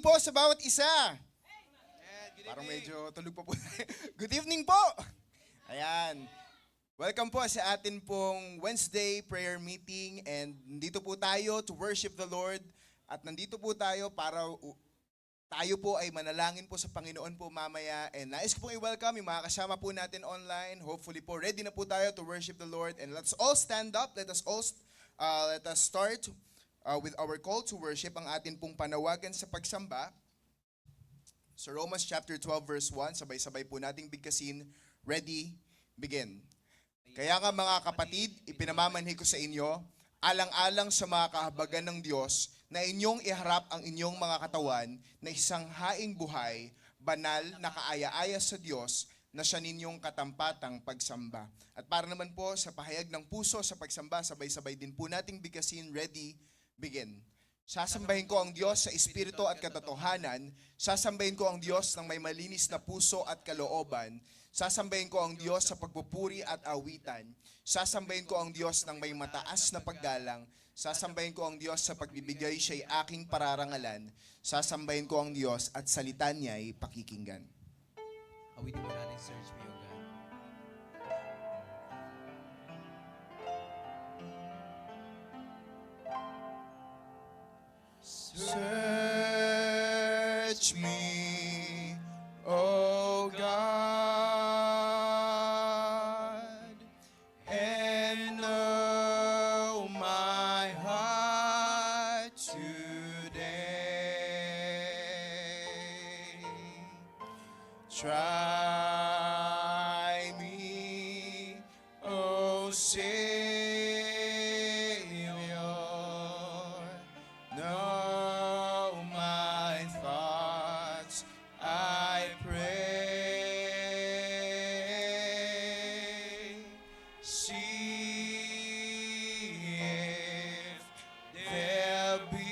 po sa bawat isa. Good Parang evening. medyo tulog pa po. Good evening po. Ayan. Welcome po sa atin pong Wednesday prayer meeting and nandito po tayo to worship the Lord at nandito po tayo para tayo po ay manalangin po sa Panginoon po mamaya and nais ko pong i-welcome yung mga kasama po natin online. Hopefully po ready na po tayo to worship the Lord and let's all stand up. Let us start with our call to worship, ang atin pong panawagan sa pagsamba. Sa Romans chapter 12 verse 1, sabay-sabay po nating bigkasin. Ready, begin. Kaya nga mga kapatid, ipinamamanhi ko sa inyo, alang-alang sa mga kahabagan ng Diyos, na inyong iharap ang inyong mga katawan na isang haing buhay, banal na kaaya-aya sa Diyos, na siya ninyong katampatang pagsamba. At para naman po sa pahayag ng puso sa pagsamba, sabay-sabay din po nating bigkasin. Ready, begin. Sasambahin ko ang Diyos sa espiritu at katotohanan. Sasambahin ko ang Diyos ng may malinis na puso at kalooban. Sasambahin ko ang Diyos sa pagpupuri at awitan. Sasambahin ko ang Diyos ng may mataas na paggalang. Sasambahin ko ang Diyos sa pagbibigay siya'y aking pararangalan. Sasambahin ko ang Diyos at salita niya'y pakikinggan. Awitin mo natin, Search Me, O God. Search me, O God, and know my heart today. Try me, O Savior, know my thoughts, I pray. See if there be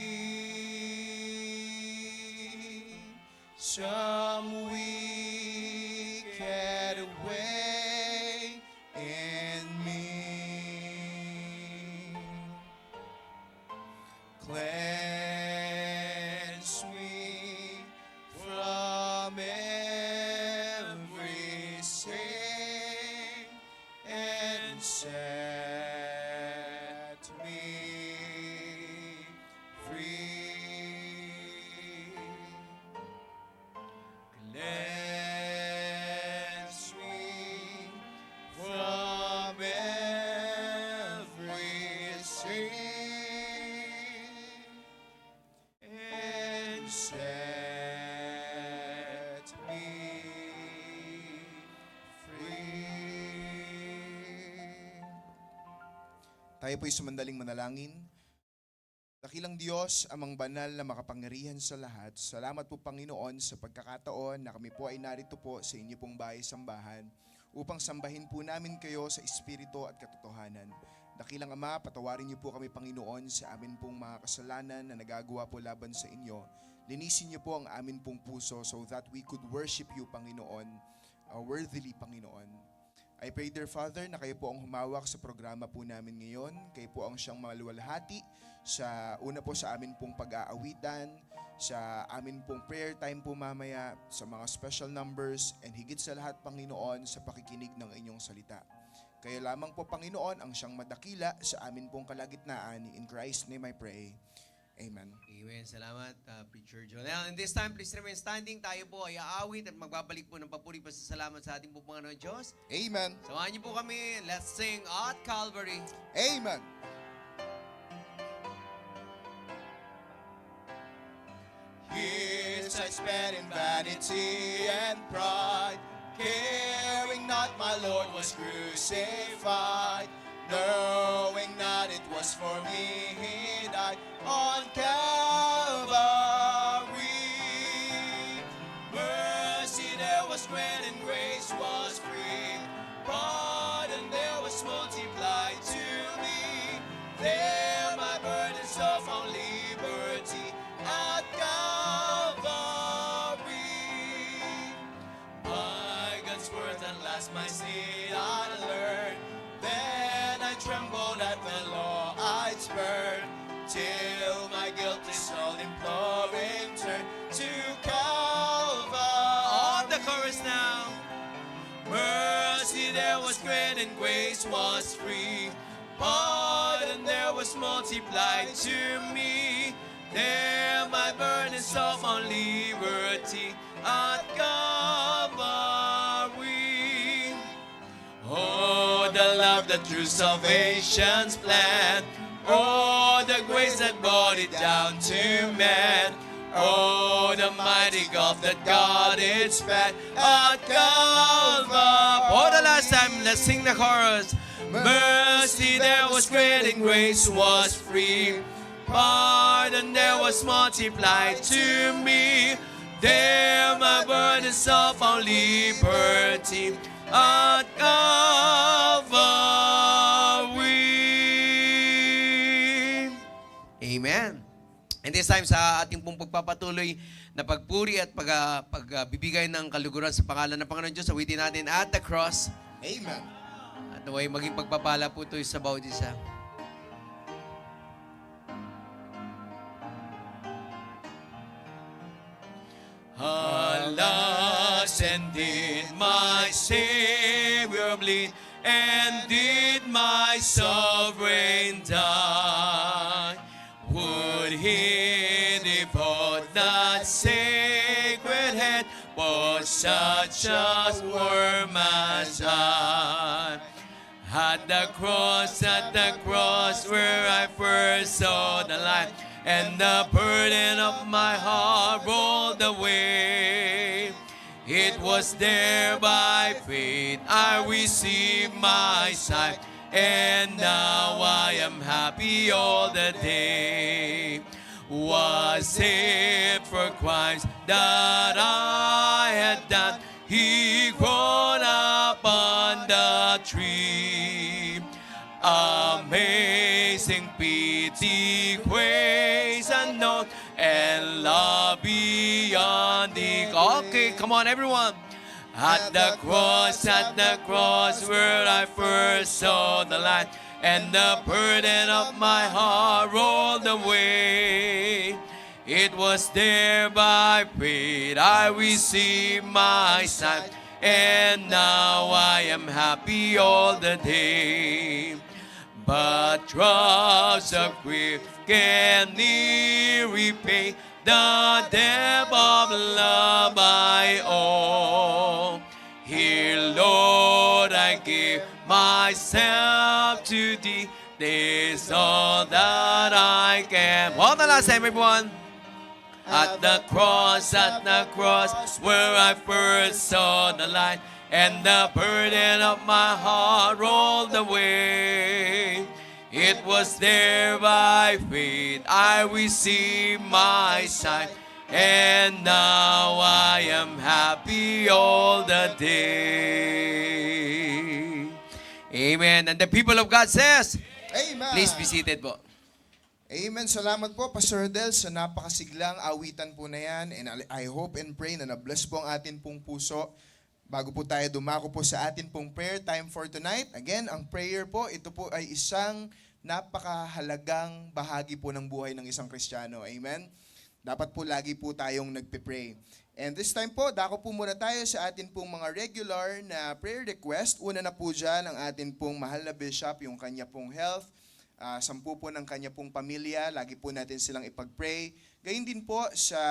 some wicked way in me. Cleanse me from every sin and set me free. Cleanse me from every sin and set me free. Tayo po'y sumandaling manalangin. Dakilang Diyos, amang banal na makapangyarihan sa lahat, salamat po Panginoon sa pagkakataon na kami po ay narito po sa inyo pong bahay-sambahan upang sambahin po namin kayo sa espiritu at katotohanan. Dakilang Ama, patawarin niyo po kami Panginoon sa amin pong mga kasalanan na nagagawa po laban sa inyo. Linisin niyo po ang amin pong puso so that we could worship you Panginoon, worthily Panginoon. I pray, dear Father, na kayo po ang humawak sa programa po namin ngayon. Kayo po ang siyang maluwalhati sa una po sa amin pong pag-aawitan, sa amin pong prayer time po mamaya, sa mga special numbers, and higit sa lahat, Panginoon, sa pakikinig ng inyong salita. Kayo lamang po, Panginoon, ang siyang madakila sa amin pong kalagitnaan. In Christ's name I pray. Amen. Amen. Salamat, Preacher Jonel. And this time, please remain standing. Tayo po ay aawit at magbabalik po ng papuri pasasalamat sa ating po Panginoon Diyos. Amen. Samahan niyo po kami. Let's sing at Calvary. Amen. Years I spent in vanity and pride, caring not my Lord was crucified, knowing not it was for me He died on Calvary. Mercy there was great and grace was free, pardon there was multiplied to me. There my burdens all found liberty at Calvary. By God's word at last my sin I learned, then I trembled at the law I'd spurn, till my guilty soul imploring turned to and grace was free. Pardon there was multiplied to me. There my burdens of on liberty at Calvary. Oh, the love that through salvation's plan. Oh, the grace that brought it down to man. Oh, the mighty gulf that God it span at Calvary. For the last time, let's sing the chorus. Mercy there was great and grace was free. Pardon there was multiplied to me. There my burdens of our liberty at Calvary. Amen. And this time sa ating pong pagpapatuloy na pagpuri at pagbibigay ng kaluguran sa pangalan ng Panginoon Diyos, awitin natin at the cross. Amen. At naway maging pagpapala po ito sa bawat isa. Alas, and did my Savior bleed, and did my Sovereign die? Would He devote that sacred head for such a worm as I? At the cross where I first saw the light, and the burden of my heart rolled away. It was there by faith I received my sight, and now I am happy all the day. Was it for crimes that I had done? He grown up on the tree. Amazing pity, grace unknown, and love beyond the... Okay, come on everyone. At the cross where I first saw the light, and the burden of my heart rolled away. It was there by faith I received my sight, and now I am happy all the day. But drops of grief can near repay the debt of love I owe. Here, Lord, I give myself to Thee. This all that I can. One last time, everyone. At the cross where I first saw the light, and the burden of my heart rolled away. It was there by faith I received my sight, and now I am happy all the day. Amen. And the people of God says, Amen. please be seated po. Amen. Salamat po, Pastor Del, sa napakasiglang awitan po na yan. And I hope and pray na na-bless po ang atin pong puso. Bago po tayo dumako po sa atin pong prayer time for tonight. Again, ang prayer po, ito po ay isang napakahalagang bahagi po ng buhay ng isang Kristiyano. Amen? Dapat po lagi po tayong nagpe-pray. And this time po, dako po muna tayo sa atin pong mga regular na prayer request. Una na po dyan ang atin pong mahal na bishop, yung kanya pong health. 10 po ng kanya pong pamilya, lagi po natin silang ipag-pray. Gayun din po sa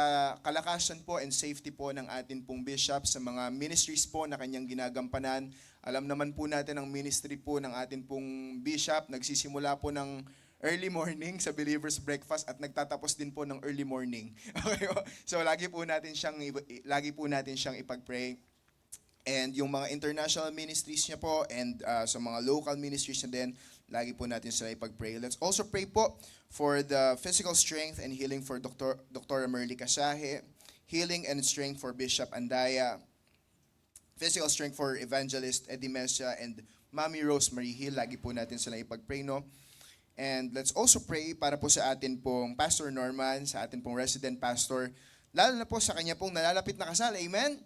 kalakasan po and safety po ng atin pong bishop sa mga ministries po na kanyang ginagampanan. Alam naman po natin ang ministry po ng atin pong bishop, nagsisimula po ng early morning sa Believer's Breakfast at nagtatapos din po ng early morning. Okay po? So lagi po natin siyang ipag-pray. And yung mga international ministries niya po and sa mga local ministries niya din, lagi po natin sila ipag-pray. Let's also pray po for the physical strength and healing for Dr. Merly Casahe, healing and strength for Bishop Andaya, physical strength for Evangelist Eddie Mesa and Mami Rosemary Hill. Lagi po natin sila ipag-pray, no? And let's also pray para po sa atin pong Pastor Norman, sa atin pong resident pastor, lalo na po sa kanya pong nalalapit na kasal. Amen?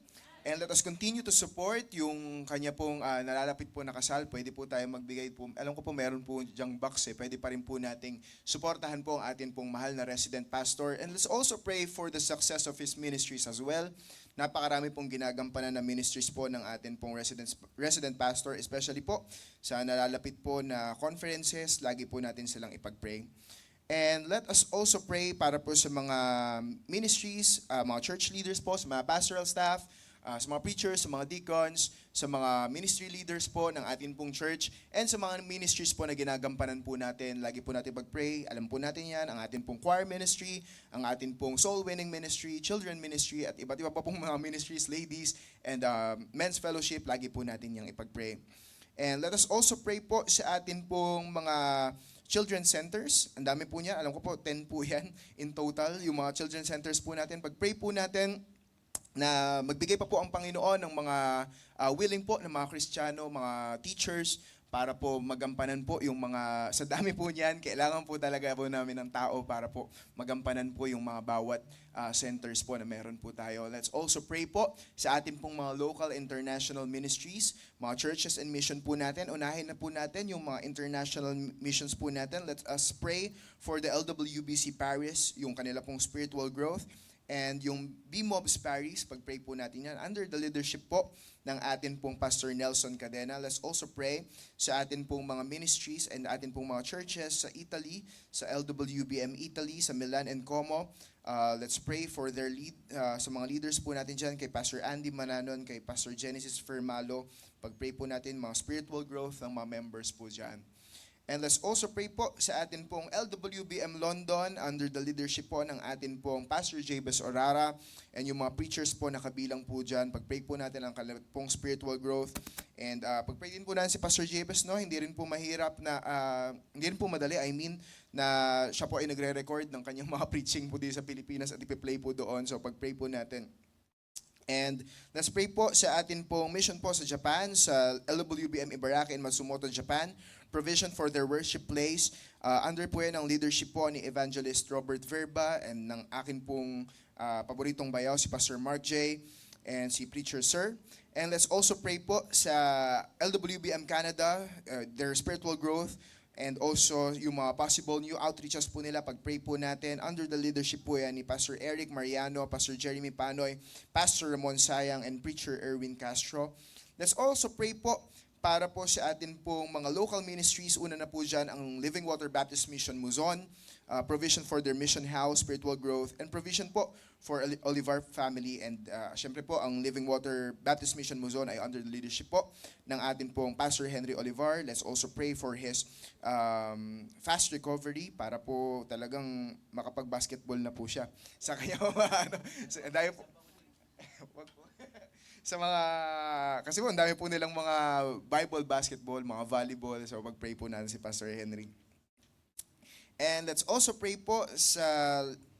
And let us continue to support yung kanya pong nalalapit po na kasal. Pwede po tayo magbigay po. Alam ko po meron po dyang box eh. Pwede pa rin po nating suportahan po ang atin pong mahal na resident pastor. And let's also pray for the success of his ministries as well. Napakarami pong ginagampanan na ministries po ng atin pong resident pastor, especially po sa nalalapit po na conferences. Lagi po natin silang ipag-pray. And let us also pray para po sa mga ministries, mga church leaders po, sa mga pastoral staff, sa mga preachers, sa mga deacons, sa mga ministry leaders po ng ating pong church, and sa mga ministries po na ginagampanan po natin. Lagi po natin pag-pray. Alam po natin yan, ang ating pong choir ministry, ang ating pong soul winning ministry, children ministry, at iba't iba pa pong mga ministries, ladies, and men's fellowship. Lagi po natin yung ipag-pray. And let us also pray po sa atin pong mga children centers. Ang dami po niya. Alam ko po, 10 po yan in total. Yung mga children centers po natin. Pag-pray po natin na magbigay pa po ang Panginoon ng mga willing po ng mga Kristiyano, mga teachers, para po magampanan po yung mga, sa dami po niyan, kailangan po talaga po namin ng tao para po magampanan po yung mga bawat centers po na meron po tayo. Let's also pray po sa ating pong mga local international ministries, mga churches and mission po natin. Unahin na po natin yung mga international missions po natin. Let us pray for the LWBC Paris, yung kanila pong spiritual growth. And yung BMOBS Paris, pag-pray po natin yan, under the leadership po ng atin pong Pastor Nelson Cadena. Let's also pray sa atin pong mga ministries and atin pong mga churches sa Italy, sa LWBM Italy, sa Milan and Como. Let's pray for their lead, sa mga leaders po natin dyan, kay Pastor Andy Mananon, kay Pastor Genesis Fermalo. Pag-pray po natin mga spiritual growth ng mga members po dyan. And let's also pray po sa atin pong LWBM London under the leadership po ng atin pong Pastor Jabez Orara and yung mga preachers po na kabilang po dyan. Pag-pray po natin ang pong spiritual growth. And pag-pray din po natin si Pastor Jabez, no? Hindi rin po mahirap na, hindi rin po madali, na siya po ay nagre-record ng kanyang mga preaching po dito sa Pilipinas at ipi-play po doon. So pag-pray po natin. And let's pray po sa atin pong mission po sa Japan, sa LWBM Ibaraki in Matsumoto, Japan. Provision for their worship place. Under po yan ang leadership po ni Evangelist Robert Verba and ng akin pong paboritong bayaw, si Pastor Mark J. and si Preacher Sir. And let's also pray po sa LWBM Canada, their spiritual growth, and also yung mga possible new outreaches po nila. Pag-pray po natin, under the leadership po yan ni Pastor Eric Mariano, Pastor Jeremy Panoy, Pastor Ramon Sayang, and Preacher Erwin Castro. Let's also pray po para po sa atin pong mga local ministries. Una na po dyan ang Living Water Baptist Mission Luzon, provision for their mission house, spiritual growth, and provision po for Olivar family. And syempre po, ang Living Water Baptist Mission Luzon ay under the leadership po ng atin pong Pastor Henry Olivar. Let's also pray for his fast recovery para po talagang makapag-basketball na po siya. Sa kanya dahil po, wag po. Sa mga, kasi po, ang dami po nilang mga Bible basketball, mga volleyball. So, mag-pray po natin si Pastor Henry. And let's also pray po sa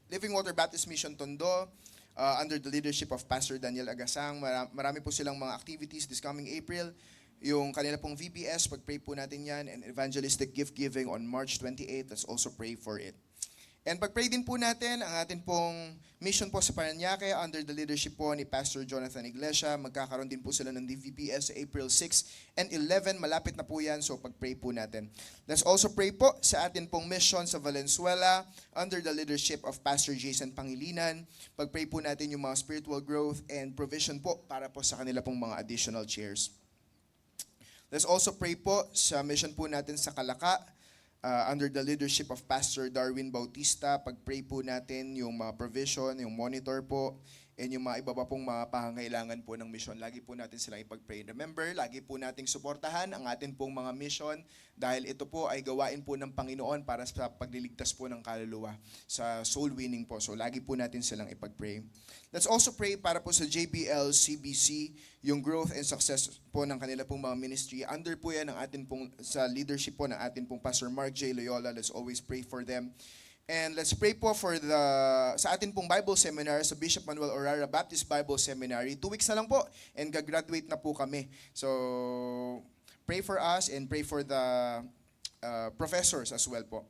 Living Water Baptist Mission Tondo, under the leadership of Pastor Daniel Agasang. Marami po silang mga activities this coming April. Yung kanila pong VBS, pag-pray po natin yan. And evangelistic gift giving on March 28. Let's also pray for it. And pag-pray din po natin ang atin pong mission po sa Parañaque under the leadership po ni Pastor Jonathan Iglesia. Magkakaroon din po sila ng DVPS sa April 6 and 11. Malapit na po yan, so pag-pray po natin. Let's also pray po sa atin pong mission sa Valenzuela under the leadership of Pastor Jason Pangilinan. Pag-pray po natin yung mga spiritual growth and provision po para po sa kanila pong mga additional chairs. Let's also pray po sa mission po natin sa Calaca, under the leadership of Pastor Darwin Bautista. Pag-pray po natin yung mga provision, yung monitor po, and yung mga iba pa pong mga pangangailangan po ng mission. Lagi po natin silang ipag-pray. Remember, lagi po nating suportahan ang atin pong mga mission dahil ito po ay gawain po ng Panginoon para sa pagliligtas po ng kaluluwa, sa soul winning po. So, lagi po natin silang ipag-pray. Let's also pray para po sa JBL CBC, yung growth and success po ng kanila pong mga ministry. Under po yan ang atin pong, sa leadership po ng atin pong Pastor Mark J. Loyola. Let's always pray for them. And let's pray po for sa atin pong Bible Seminar sa Bishop Manuel Orara Baptist Bible Seminary. 2 weeks na lang po and gagraduate na po kami. So, pray for us and pray for the professors as well po.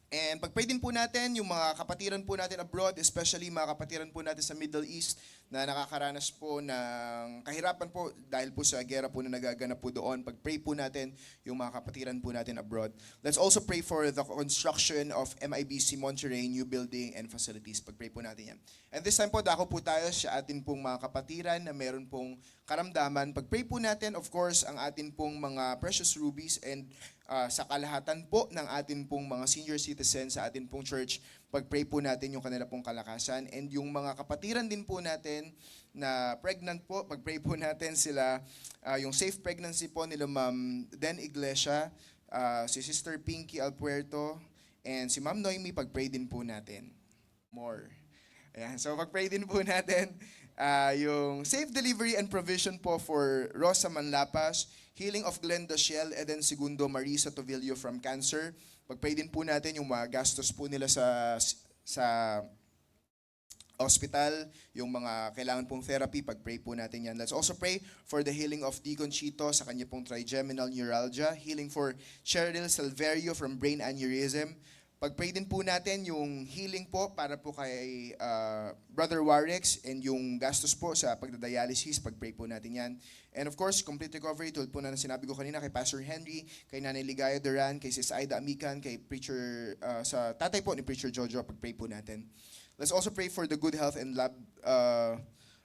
And pag-pray din po natin yung mga kapatiran po natin abroad, especially mga kapatiran po natin sa Middle East na nakakaranas po ng kahirapan po dahil po sa gera po na nagaganap po doon. Pag-pray po natin yung mga kapatiran po natin abroad. Let's also pray for the construction of MIBC Monterrey new building and facilities. Pag-pray po natin yan. And this time po, dako po tayo sa atin pong mga kapatiran na meron pong karamdaman. Pag-pray po natin, of course, ang atin pong mga precious rubies and sa kalahatan po ng atin pong mga senior citizens sa atin pong church, pag-pray po natin yung kanila pong kalakasan. And yung mga kapatiran din po natin na pregnant po, pag-pray po natin sila, yung safe pregnancy po nila Ma'am Den Iglesia, si Sister Pinky Alpuerto, and si Ma'am Noemi, pag-pray din po natin. More. Ayan, so pag-pray din po natin yung safe delivery and provision po for Rosa Manlapas, healing of Glenda Shell, Eden Segundo, Marisa Tovillo from cancer. Pag-pray din po natin yung mga gastos po nila sa hospital, yung mga kailangan pong therapy, pag-pray po natin yan. Let's also pray for the healing of Deacon Chito sa kanya pong trigeminal neuralgia, healing for Cheryl Silverio from brain aneurysm. Pag-pray din po natin yung healing po para po kay Brother Warex and yung gastos po sa pagdadialysis, pag-pray po natin yan. And of course, complete recovery, tulad po na sinabi ko kanina kay Pastor Henry, kay Nanay Ligaya Duran, kay Sis Aida Amican, kay Preacher, sa tatay po ni Preacher Jojo, pag-pray po natin. Let's also pray for the good health and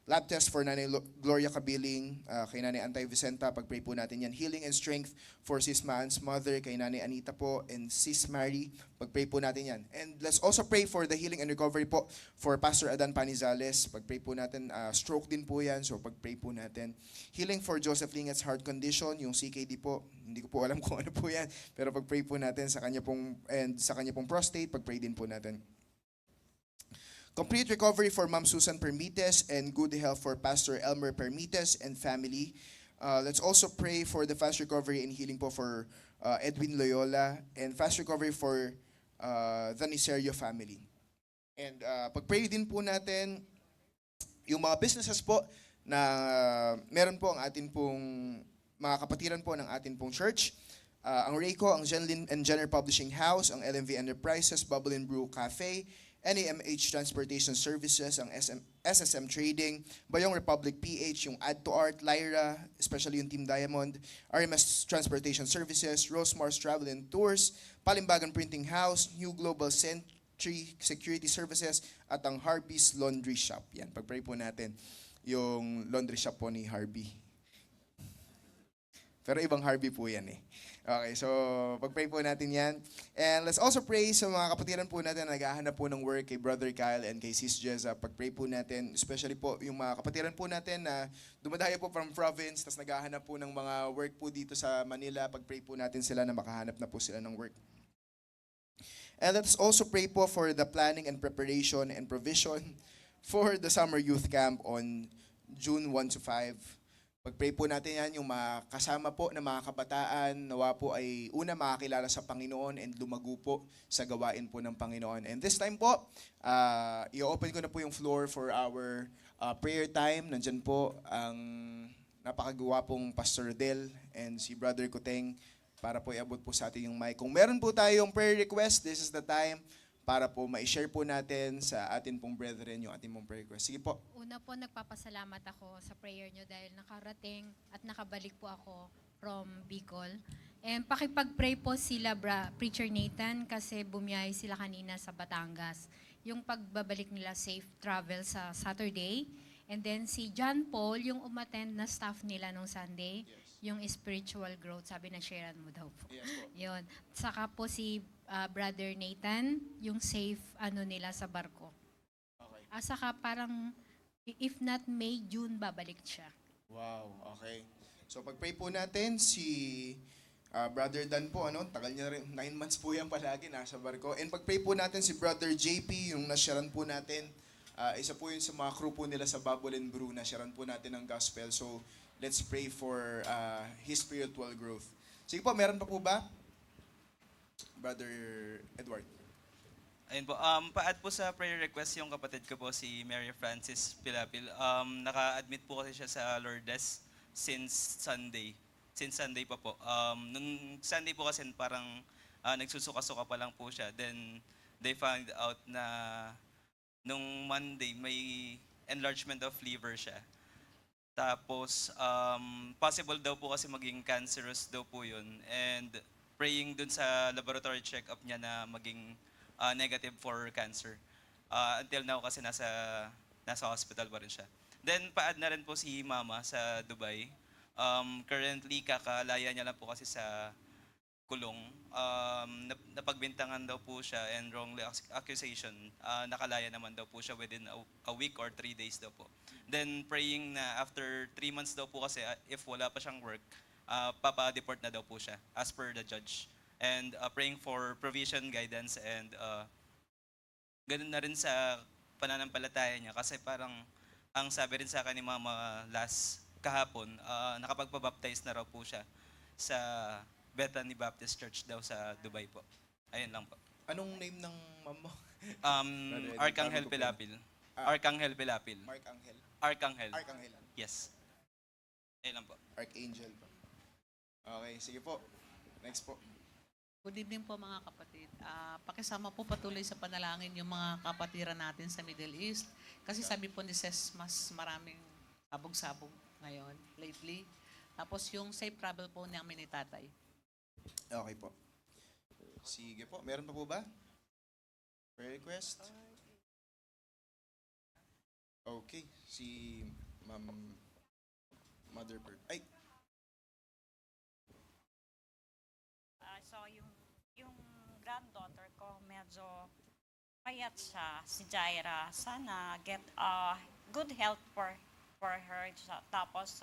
lab test for Nanay Gloria Cabiling, kay Nanay Antay Vicenta, pag-pray po natin yan. Healing and strength for Sis Maan's mother, kay Nanay Anita po, and Sis Mary, pag-pray po natin yan. And let's also pray for the healing and recovery po for Pastor Adan Panizales, pag-pray po natin. Stroke din po yan, so pag-pray po natin. Healing for Joseph Linget's heart condition, yung CKD po, hindi ko po alam kung ano po yan, pero pag-pray po natin sa kanya pong, and sa kanya pong prostate, pag-pray din po natin. Complete recovery for Ma'am Susan Permites and good health for Pastor Elmer Permites and family. Let's also pray for the fast recovery and healing po for Edwin Loyola and fast recovery for the Nicerio family. And pag-pray din po natin yung mga businesses po na meron po ang atin pong mga kapatiran po ng atin pong church. Ang Rayco, ang Jenlin and Jenner Publishing House, ang LMV Enterprises, Bubble and Brew Cafe, NAMH Transportation Services, ang SSM Trading, Bayong Republic PH, yung Add to Art, Lyra, especially yung Team Diamond, RMS Transportation Services, Rosemars Travel and Tours, Palimbagan Printing House, New Global Century Security Services, at ang Harvey's Laundry Shop. Yan, pag-pray po natin yung laundry shop po ni Harvey. Pero ibang Harvey po yan eh. Okay, so pag-pray po natin yan. And let's also pray sa mga kapatiran po natin na naghahanap po ng work kay Brother Kyle and kay Sis Jezza. Pag-pray po natin, especially po yung mga kapatiran po natin na dumadayo po from province, tapos naghahanap po ng mga work po dito sa Manila. Pag-pray po natin sila na makahanap na po sila ng work. And let's also pray po for the planning and preparation and provision for the summer youth camp on June 1 to 5. Pag-pray po natin yan, yung mga kasama po na mga kabataan, nawa po ay una makakilala sa Panginoon and lumago po sa gawain po ng Panginoon. And this time po, i-open ko na po yung floor for our prayer time. Nandyan po ang napakagwapong Pastor Del and si Brother Kuteng para po iabot po sa atin yung mic. Kung meron po tayong prayer request, this is the time para po ma-share po natin sa atin pong brethren yung ating pong prayer request. Sige po. Una po, nagpapasalamat ako sa prayer nyo dahil nakarating at nakabalik po ako from Bicol. And pakipag-pray po sila, Preacher Nathan, kasi bumiyahe sila kanina sa Batangas. Yung pagbabalik nila safe travel sa Saturday. And then si John Paul, yung umattend na staff nila nung Sunday, yung spiritual growth, sabi na sharean mo daw po. Yes po. Yun. Saka po si Brother Nathan, yung safe nila sa barko. Okay. Saka parang, if not May, June, babalik siya. Wow, okay. So pag-pray po natin si Brother Dan po, tagal niya rin, 9 months po yan palagi, nasa barko. And pag-pray po natin si Brother JP, yung nasyaran po natin, isa po yun sa mga crew po nila sa Bubble and Brew, nasyaran po natin ng gospel. So let's pray for his spiritual growth. Sige po, meron pa po ba? Brother Edward. Ayun po, pa-add po sa prayer request yung kapatid ko po, si Mary Francis Pilapil. Naka-admit po kasi siya sa Lourdes since Sunday. Since Sunday pa po. Nung Sunday po kasi parang nagsusuka-suka pa lang po siya. Then they found out na nung Monday may enlargement of liver siya. Tapos possible daw po kasi maging cancerous daw po yun. And praying dun sa laboratory check-up niya na maging negative for cancer. Until now kasi nasa hospital pa rin siya. Then pa-add na rin po si Mama sa Dubai. Currently kakalaya niya lang po kasi sa kulong. Napagbintangan daw po siya and wrongly accusation. Nakalaya naman daw po siya within a week or 3 days daw po. Then praying na after 3 months daw po kasi if wala pa siyang work, papa-deport na daw po siya as per the judge. And praying for provision, guidance, and ganun na rin sa pananampalataya niya kasi parang ang sabi rin sa akin ni Mama kahapon, nakapagpabaptize na raw po siya sa Bethany Baptist Church daw sa Dubai po. Ayun lang po. Anong name ng mom mo? Arcangel Pilapil. Arcangel Pilapil. Mark Angel. Arcangel. Arcangel. Yes. Ayun lang po. Archangel po. Okay, sige po. Next po. Good evening po mga kapatid. Pakisama po patuloy sa panalangin yung mga kapatiran natin sa Middle East. Kasi sabi po ni Ses, mas maraming sabog-sabog ngayon, lately. Tapos yung safe travel po namin ni tatay. Okay po. Sige po. Meron pa po ba? Prayer request? Okay. Si Mother Bird. Ay! So yung granddaughter ko medyo payat siya, si Jaira. Sana get good health for her. Tapos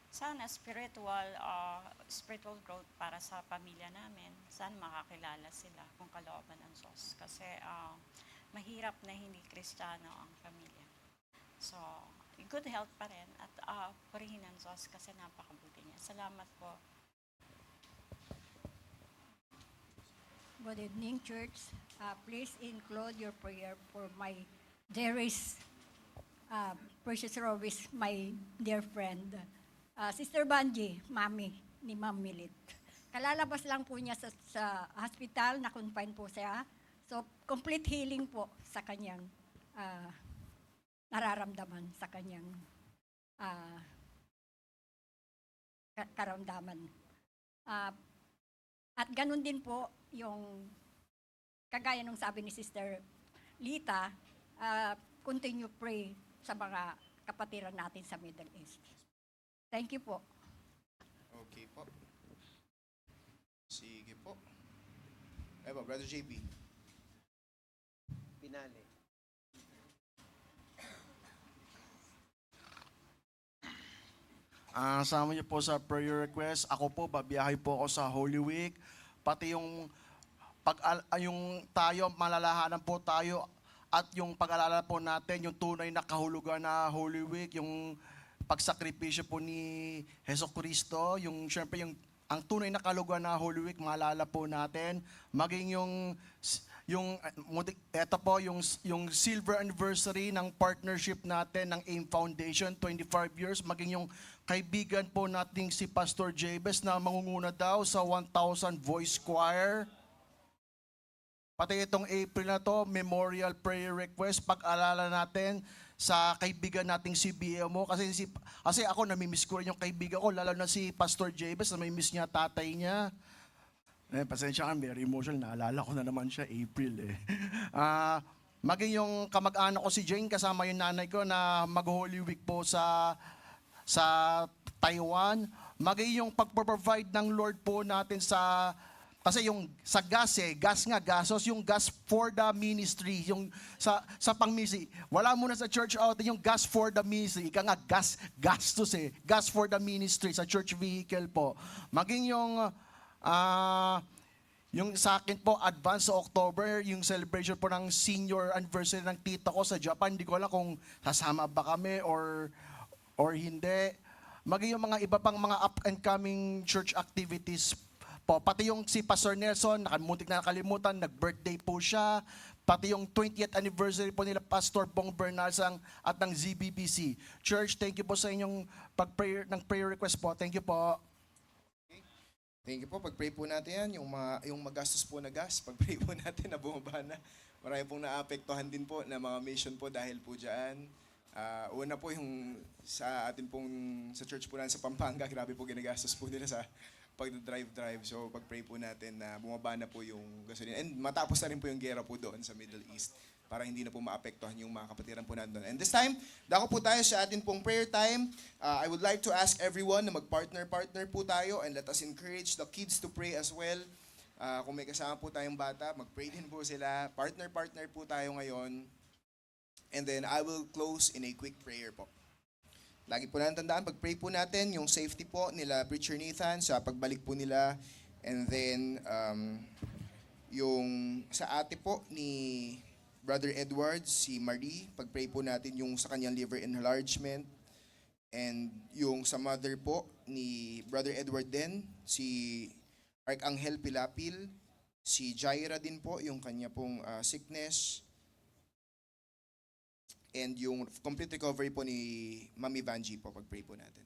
sana spiritual growth para sa pamilya namin. Sana makakilala sila kung kalooban ng Diyos. Kasi mahirap na hindi Kristiyano ang pamilya. So, good health pa rin at purihin ng Diyos kasi napakabuti niya. Salamat po. Good evening, church. Please include your prayer for my dearest, precious Robis, my dear friend. Sister Banji, mami ni Ma'am Milit. Kalalabas lang po niya sa hospital, na-confine po siya. So, complete healing po sa kanyang nararamdaman, sa kanyang karamdaman. At ganun din po yung kagaya nung sabi ni Sister Lita, continue pray sa mga kapatiran natin sa Middle East. Thank you po. Okay po. Sige po. Ewa, Brother JB. Pinali. Sama niyo po sa prayer request. Ako po, babiyahe po ako sa Holy Week. Pati yung yung tayo, malalahanan po tayo at yung pag-alala po natin, yung tunay na kahulugan na Holy Week, yung pagsakripisyo po ni Hesus Kristo, yung syempre ang tunay na kahulugan na Holy Week, maalala po natin. Maging eto po, yung silver anniversary ng partnership natin ng AIM Foundation, 25 years. Maging yung kaibigan po nating si Pastor Jabez na mangunguna daw sa 1,000 voice choir. Pati itong April na to, memorial prayer request, pag-alala natin sa kaibigan nating si BMO. Kasi ako, namimiss ko rin yung kaibigan ko, lalo na si Pastor Jabez, namimiss niya tatay niya. Pasensya ka, very emotional. Naalala ko na naman siya, April eh. Maging yung kamag-anak ko si Jane, kasama yung nanay ko na mag-Holy Week po sa Taiwan. Maging yung pag-provide ng Lord po natin kasi yung sa gas gasos, yung gas for the ministry, yung sa pang-ministry. Wala muna sa church outing yung gas for the ministry. Ika nga, gastos gas for the ministry sa church vehicle po. Maging yung sa akin po, advance sa October, yung celebration po ng senior anniversary ng tita ko sa Japan. Hindi ko alam kung sasama ba kami or hindi. Maging yung mga iba pang mga up and coming church activities po. Pati yung si Pastor Nelson, muntik na nakalimutan, nag-birthday po siya. Pati yung 20th anniversary po nila Pastor Bong Bernalsang at ng ZBBC. Church, thank you po sa inyong prayer request po. Thank you po. Thank you po. Pag-pray po natin yan, yung magastos po na gas, pag-pray po natin na bumaba na. Marami pong naapektuhan din po na mga mission po dahil po dyan. Una po yung sa atin pong, sa church po natin sa Pampanga, grabe po ginagastos po nila sa pag-drive-drive. So pag-pray po natin na bumaba na po yung gasolina. And matapos na rin po yung gera po doon sa Middle East para hindi na po maapektuhan yung mga kapatiran po nandun. And this time, dako po tayo sa atin pong prayer time. I would like to ask everyone na mag-partner-partner po tayo and let us encourage the kids to pray as well. Kung may kasama po tayong bata, mag-pray din po sila. Partner-partner po tayo ngayon. And then I will close in a quick prayer po. Lagi po natin tandaan, pag-pray po natin yung safety po nila Preacher Nathan sa pagbalik po nila. And then, yung sa ate po ni Brother Edward, si Marie, pag-pray po natin yung sa kanyang liver enlargement. And yung sa mother po ni Brother Edward din, si Archangel Pilapil, si Jaira din po, yung kanya pong sickness. And yung complete recovery po ni Mami Vanji po, pag-pray po natin.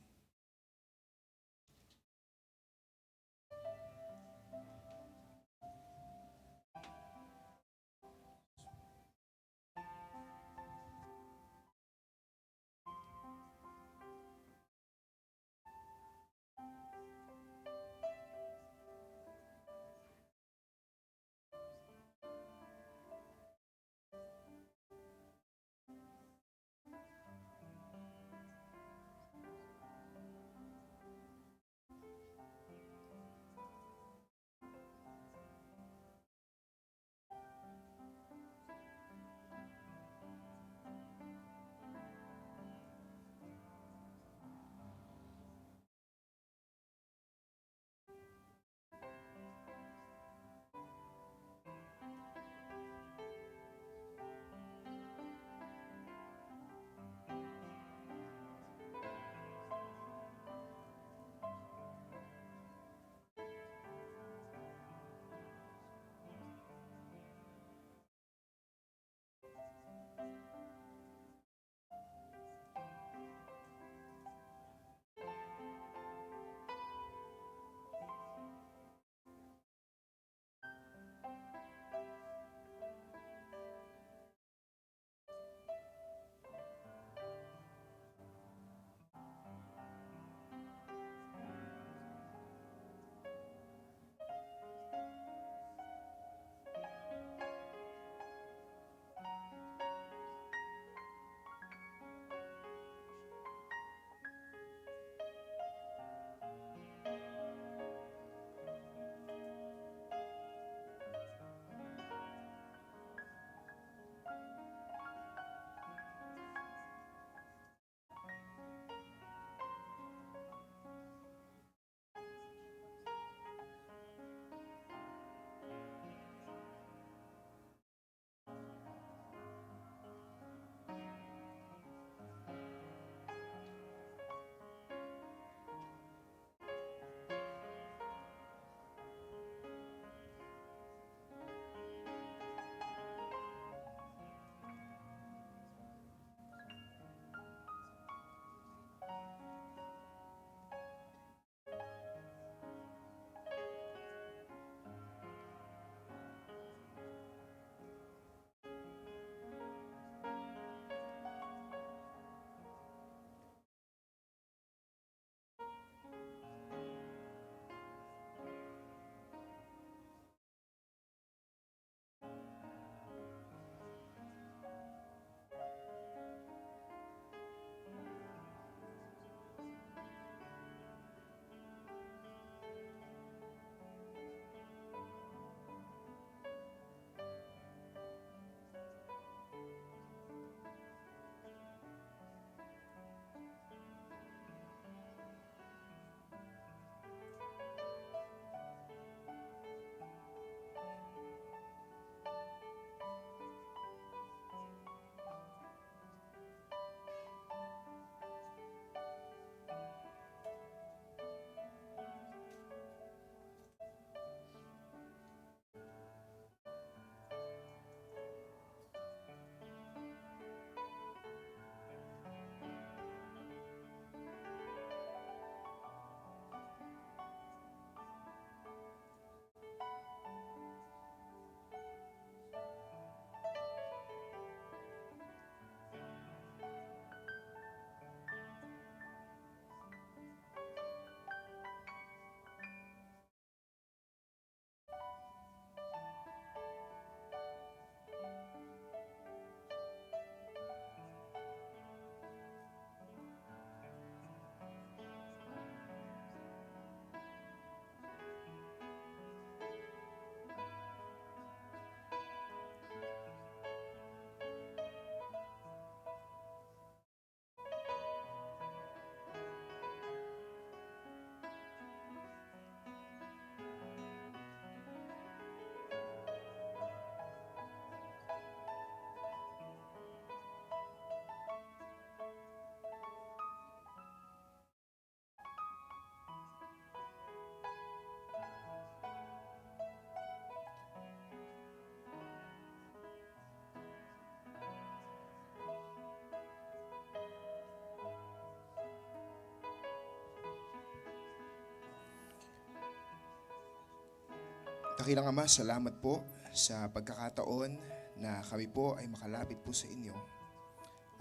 Dakilang Ama, salamat po sa pagkakataon na kami po ay makalapit po sa inyo.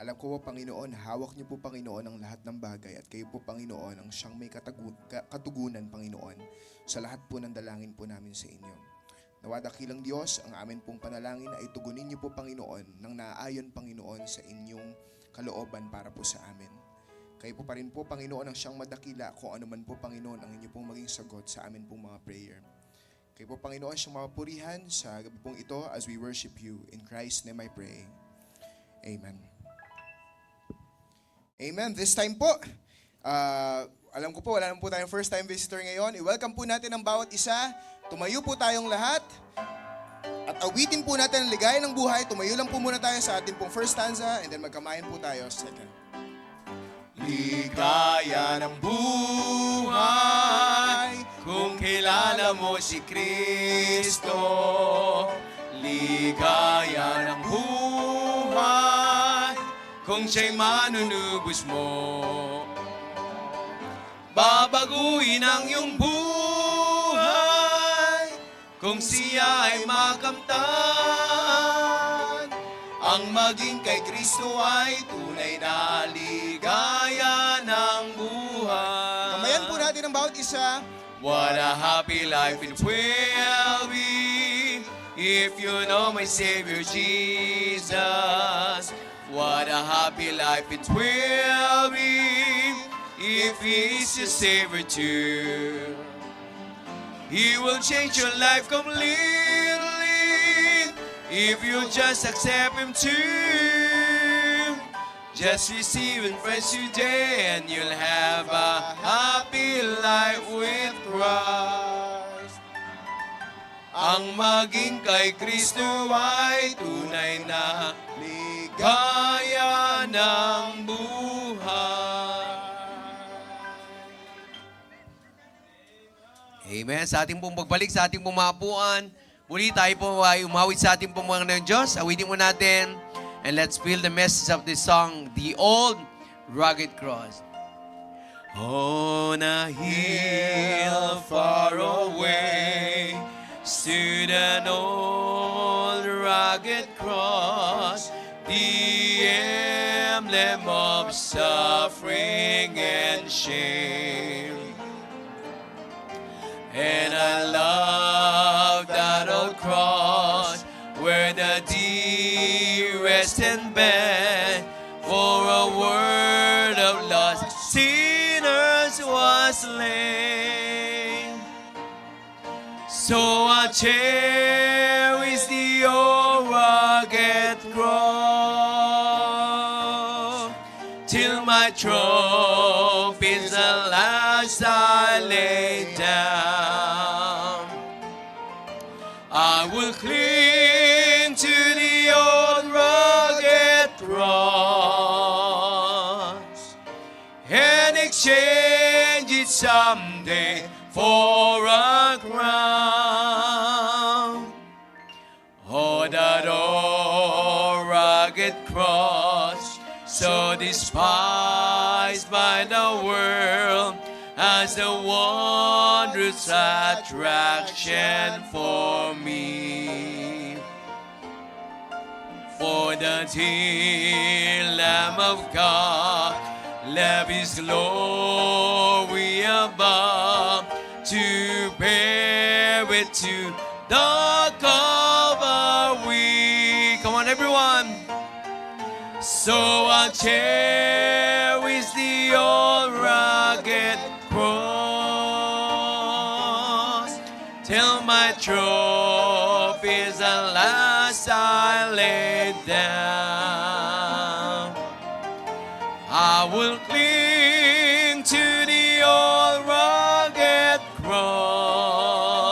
Alam ko po, Panginoon, hawak niyo po, Panginoon, ang lahat ng bagay at kayo po, Panginoon, ang siyang may katugunan, Panginoon, sa lahat po ng dalangin po namin sa inyo. Nawa dakilang Diyos, ang amin pong panalangin ay tugunin niyo po, Panginoon, ng naaayon, Panginoon, sa inyong kalooban para po sa amin. Kayo po pa rin po, Panginoon, ang siyang madakila kung ano man po, Panginoon, ang inyo pong maging sagot sa amin pong mga prayer. Kayo po, Panginoon, siyang mapapurihan sa gabi pong ito as we worship you. In Christ's name I pray. Amen. Amen. This time po, alam ko po, wala naman po tayong first time visitor ngayon. I-welcome po natin ang bawat isa. Tumayo po tayong lahat. At awitin po natin ang ligaya ng buhay. Tumayo lang po muna tayo sa ating pong first stanza and then magkamayan po tayo sa second. Ligaya ng buhay kung kilala mo si Kristo. Ligaya ng buhay kung siya'y manunubos mo. Babaguhin ang iyong buhay kung siya ay makamtan. Ang maging kay Kristo ay tunay na ligaya ng buhay. Kamayan po natin ang bawat isa. What a happy life it will be if you know my Savior Jesus. What a happy life it will be if He is your Savior too. He will change your life completely if you just accept Him too. Just receive Him fresh today and you'll have a happy life with Christ. Ang maging kay Kristo ay tunay na ligaya ng buhay. Amen. Sa ating pong pagbalik, sa ating pong mapuan, muli tayo po ay umawit sa ating pong mga ng Diyos. Awitin mo natin. And let's feel the message of this song, The Old Rugged Cross. On a hill far away stood an old rugged cross, the emblem of suffering and shame. And I love that old cross where the dearest and bed for a word of lost sinners was slain. So I cherish the old rugged cross till my trophies at last I lay down. I will cling to the old rugged cross and exchange it someday for a crown. Oh, that old rugged cross, so despised by the world, as a wondrous attraction for me. For the dear Lamb of God left His glory above to bear it to the Calvary. Come on, everyone. So I cherish the old rugged cross till my trophies at last I lay down. I will cling to the old rugged cross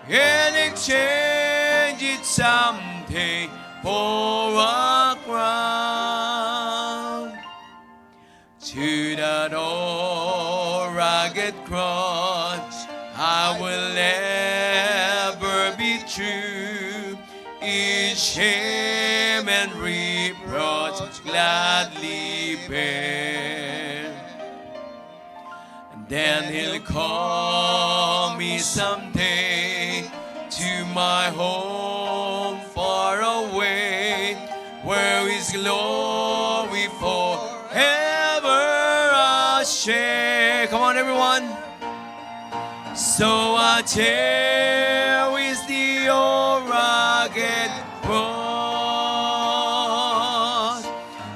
and exchange it someday for a crown. To that old rugged cross I will ever be true. Each shame and reproach gladly bear. Then He'll call me someday to my home far away, where His glory forever I'll share. Come on, everyone. So I cherish the old rugged cross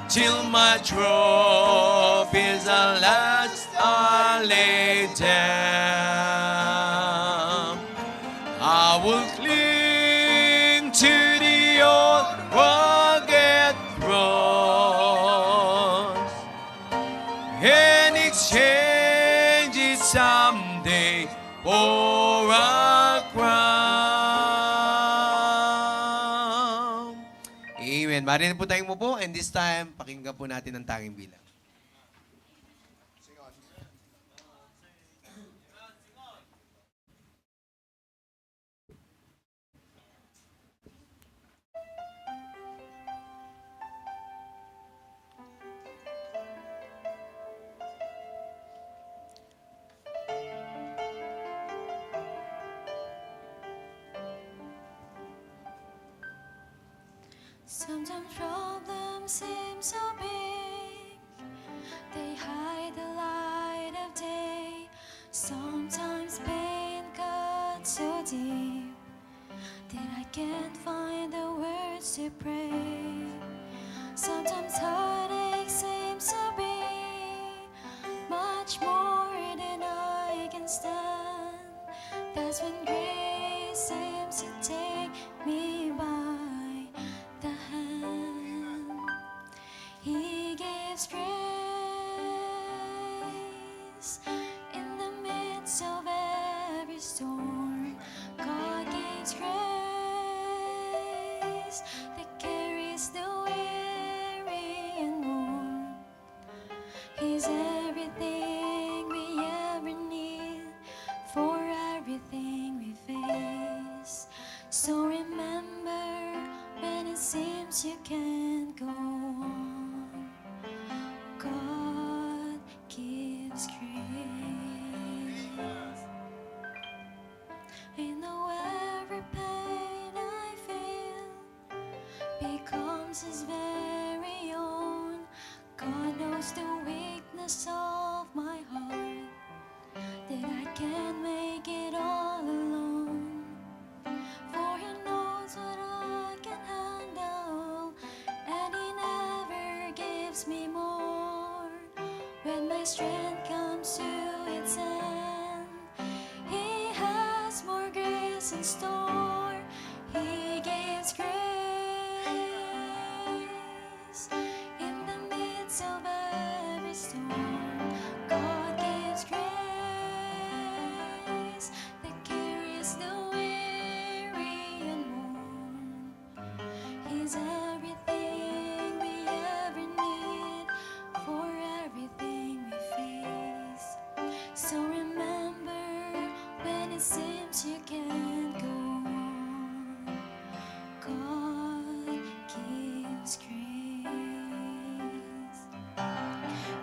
till my trophies at last are laid down. I will cling to the old rugged cross and exchange it someday for a crown. Amen. Marinig po tayong mupo, and this time, pakinggan po natin ang tanging bilang. Sometimes problems seem so big, they hide the light of day. Sometimes pain cuts so deep that I can't find the words to pray. Sometimes heartache seems to be much more than I can stand. That's when grace seems to take me by the hand. He gives grace in the midst of every storm. God gives grace that carries the weary and worn. He's everything we ever need for everything we face. So remember, when it seems you can't go on, God gives grace. I know every pain I feel becomes His very own. God knows the weakness of my heart, that I can't make it all alone. For He knows what I can handle, and He never gives me more. When my strength comes to its end, He has more grace in store. He gives grace in the midst of every storm. God gives grace that carries the weary and worn. He's everything we ever need for everything we face. So remember, when it seems you can't go on, God gives grace.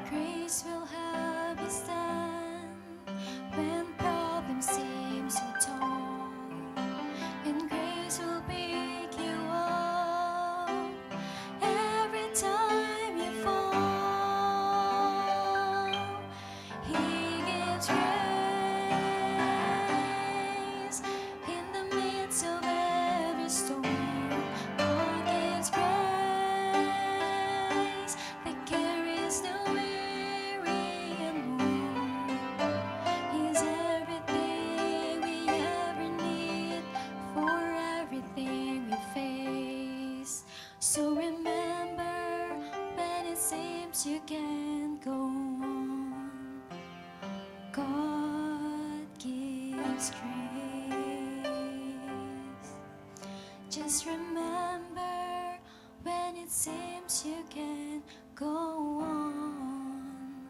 Grace will help you stand when problems seem so tall, and grace will pick you up every time you fall. He gives grace in the midst of every storm. God gives grace that carries the weary and worn. He's everything we ever need for everything we face. So remember, when it seems you can't go on, God gives grace. Just remember, when it seems you can't go on,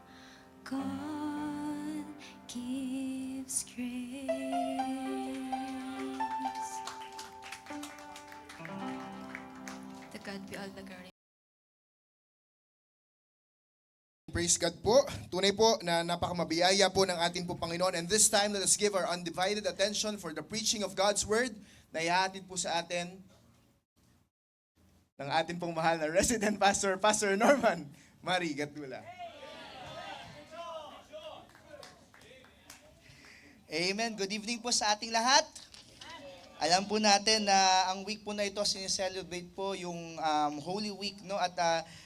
God gives grace. To God be all the glory. Praise God po. Tunay po na napakamabiyaya po ng ating po Panginoon. And this time, let us give our undivided attention for the preaching of God's Word na ihatid po sa atin ng ating pong mahal na resident pastor, Pastor Norman Mari Gatdula. Amen. Good evening po sa ating lahat. Alam po natin na ang week po na ito sineselebrate po yung Holy Week, no? At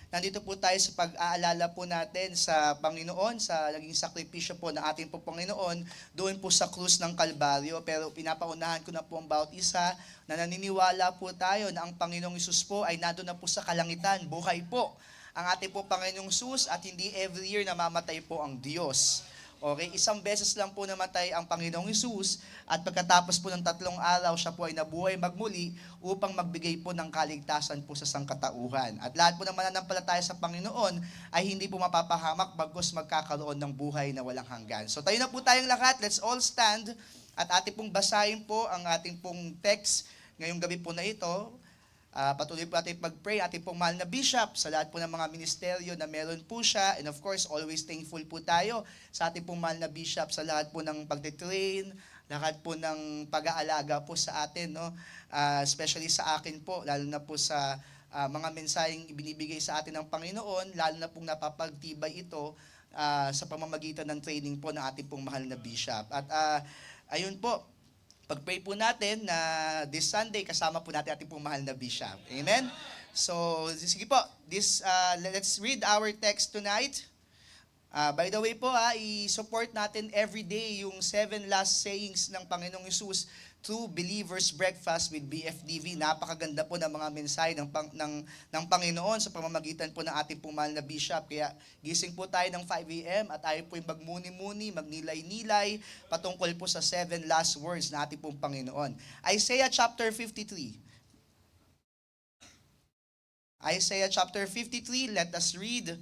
nandito po tayo sa pag-aalala po natin sa Panginoon, sa naging sakripisyo po ng ating po Panginoon doon po sa krus ng Kalbaryo. Pero pinapaunahan ko na po ang bawat isa na naniniwala po tayo na ang Panginoong Hesus po ay nandun na po sa kalangitan. Buhay po ang ating po Panginoong Hesus at hindi every year namamatay po ang Diyos. Okay, isang beses lang po namatay ang Panginoong Hesus at pagkatapos po ng 3 araw, siya po ay nabuhay magmuli upang magbigay po ng kaligtasan po sa sangkatauhan. At lahat po ng mananampalataya sa Panginoon ay hindi po mapapahamak bagkus magkakaroon ng buhay na walang hanggan. So tayo na po tayong lahat, let's all stand at ating pong basahin po ang ating pong text ngayong gabi po na ito. Patuloy po natin pag-pray ating pong mahal na bishop sa lahat po ng mga ministeryo na meron po siya, and of course always thankful po tayo sa ating pong mahal na bishop sa lahat po ng pagtitrain, lahat po ng pag-aalaga po sa atin, no? Especially sa akin po, lalo na po sa mga mensaheng ibinibigay sa atin ng Panginoon, lalo na pong napapagtibay ito sa pamamagitan ng training po ng ating pong mahal na bishop. At ayun po, pag-pray po natin na this Sunday, kasama po natin ating pong mahal na bishop. Amen? So, sige po, let's read our text tonight. By the way po, i-support natin every day yung 7 last sayings ng Panginoong Hesus through Believer's Breakfast with BFDV. Napakaganda po ng mga mensahe ng Panginoon sa pamamagitan po ng ating pong mahal na bishop. Kaya gising po tayo ng 5 a.m. at tayo po yung magmuni-muni, magnilay-nilay patungkol po sa 7 last words na ating pong Panginoon. Isaiah chapter 53. Isaiah chapter 53, let us read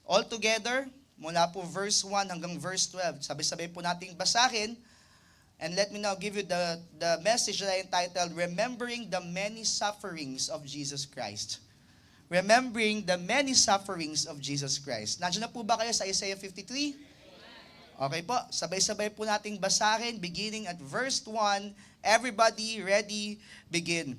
all together mula po verse 1 hanggang verse 12. Sabay-sabay po nating basahin. And let me now give you the message that I entitled, Remembering the Many Sufferings of Jesus Christ. Remembering the many sufferings of Jesus Christ. Nandiyan na po ba kayo sa Isaiah 53? Okay po, sabay-sabay po nating basahin, beginning at verse 1. Everybody ready, begin.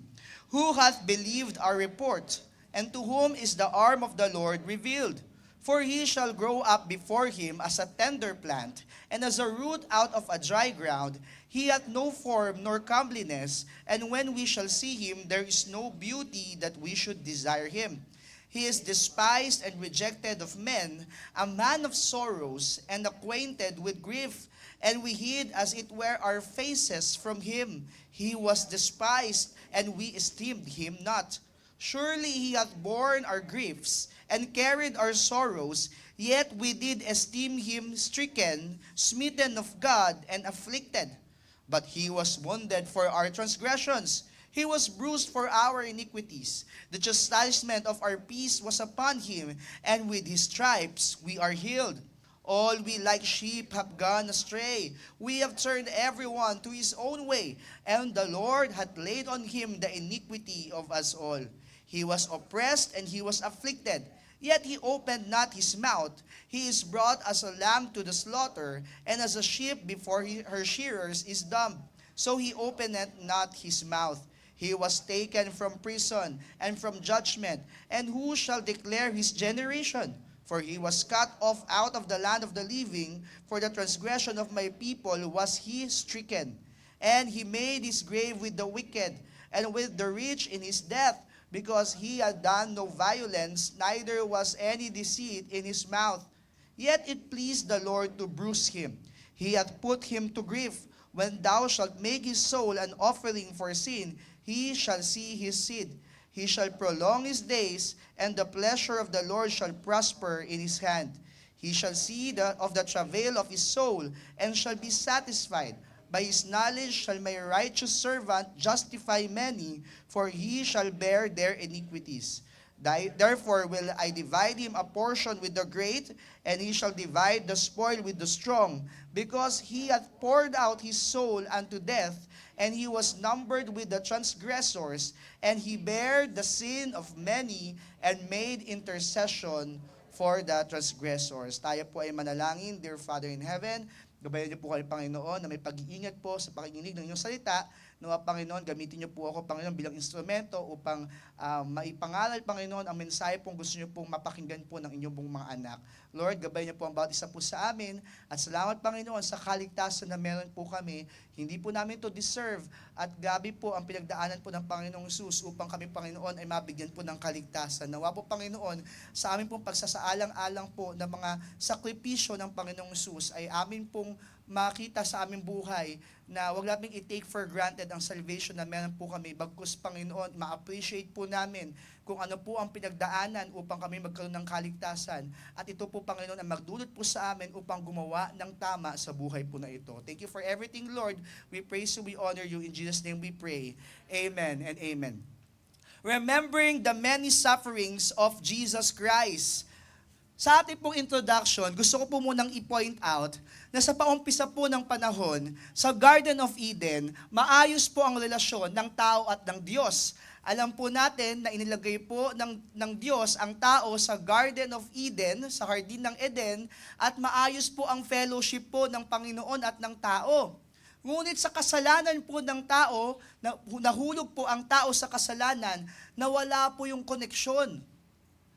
Who hath believed our report? And to whom is the arm of the Lord revealed? For he shall grow up before him as a tender plant, and as a root out of a dry ground. He hath no form nor comeliness, and when we shall see him, there is no beauty that we should desire him. He is despised and rejected of men, a man of sorrows, and acquainted with grief, and we hid as it were our faces from him. He was despised, and we esteemed him not. Surely he hath borne our griefs, and carried our sorrows, yet we did esteem him stricken, smitten of God, and afflicted. But he was wounded for our transgressions, he was bruised for our iniquities. The chastisement of our peace was upon him, and with his stripes we are healed. All we like sheep have gone astray. We have turned everyone to his own way, and the Lord hath laid on him the iniquity of us all. He was oppressed and he was afflicted, yet he opened not his mouth. He is brought as a lamb to the slaughter, and as a sheep before her shearers is dumb. So he openeth not his mouth. He was taken from prison and from judgment, and who shall declare his generation? For he was cut off out of the land of the living, for the transgression of my people was he stricken. And he made his grave with the wicked, and with the rich in his death, because he had done no violence, neither was any deceit in his mouth. Yet it pleased the Lord to bruise him. He hath put him to grief. When thou shalt make his soul an offering for sin, he shall see his seed. He shall prolong his days, and the pleasure of the Lord shall prosper in his hand. He shall see of the travail of his soul, and shall be satisfied. By his knowledge shall my righteous servant justify many, for he shall bear their iniquities. Therefore will I divide him a portion with the great, and he shall divide the spoil with the strong, because he hath poured out his soul unto death, and he was numbered with the transgressors, and he bare the sin of many, and made intercession for the transgressors. Tayo po ay manalangin. Dear Father in heaven, gabayan niyo po kami, Panginoon, na may pag-iingat po sa pakikinig ng inyong salita. Nawa, Panginoon, gamitin niyo po ako, Panginoon, bilang instrumento upang maipangaral, Panginoon, ang mensahe pong gusto niyo pong mapakinggan po ng inyong pong mga anak. Lord, gabayan niyo po ang bawat isa po sa amin. At salamat, Panginoon, sa kaligtasan na meron po kami. Hindi po namin to deserve. At gabi po ang pinagdaanan po ng Panginoong Jesus upang kami, Panginoon, ay mabigyan po ng kaligtasan. Nawa po, Panginoon, sa amin pong pagsasaalang-alang po ng mga sakripisyo ng Panginoong Jesus ay amin pong makita sa aming buhay na wag namin i-take for granted ang salvation na meron po kami. Bagkus, Panginoon, ma-appreciate po namin kung ano po ang pinagdaanan upang kami magkaroon ng kaligtasan. At ito po, Panginoon, ang magdulot po sa amin upang gumawa ng tama sa buhay po na ito. Thank you for everything, Lord. We praise you, we honor you. In Jesus' name we pray. Amen and amen. Remembering the many sufferings of Jesus Christ. Sa ating pong introduction, gusto ko po munang i-point out na sa paumpisa po ng panahon, sa Garden of Eden, maayos po ang relasyon ng tao at ng Diyos. Alam po natin na inilagay po ng Diyos ang tao sa Garden of Eden, sa Hardin ng Eden, at maayos po ang fellowship po ng Panginoon at ng tao. Ngunit sa kasalanan po ng tao, nahulog po ang tao sa kasalanan, nawala po yung koneksyon.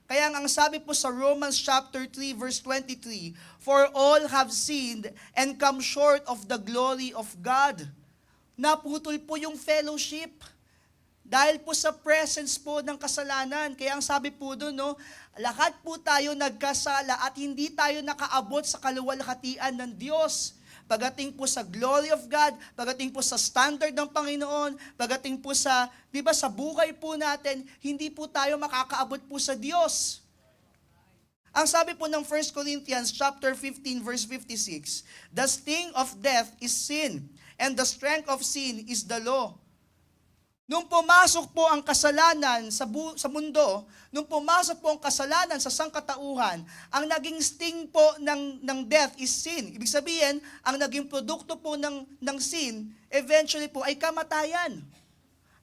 Kaya ang sabi po sa Romans chapter 3 verse 23, for all have sinned and come short of the glory of God. Naputol po yung fellowship. Dahil po sa presence po ng kasalanan. Kaya ang sabi po doon, no, lahat po tayo nagkasala at hindi tayo nakaabot sa kaluwalhatian ng Diyos. Pagdating po sa glory of God, pagdating po sa standard ng Panginoon, pagdating po sa, di ba, sa buhay po natin, hindi po tayo makakaabot po sa Diyos. Ang sabi po ng 1 Corinthians chapter 15 verse 56, the sting of death is sin, and the strength of sin is the law. Nung pumasok po ang kasalanan sa mundo, nung pumasok po ang kasalanan sa sangkatauhan, ang naging sting po ng death is sin. Ibig sabihin, ang naging produkto po ng sin, eventually po ay kamatayan.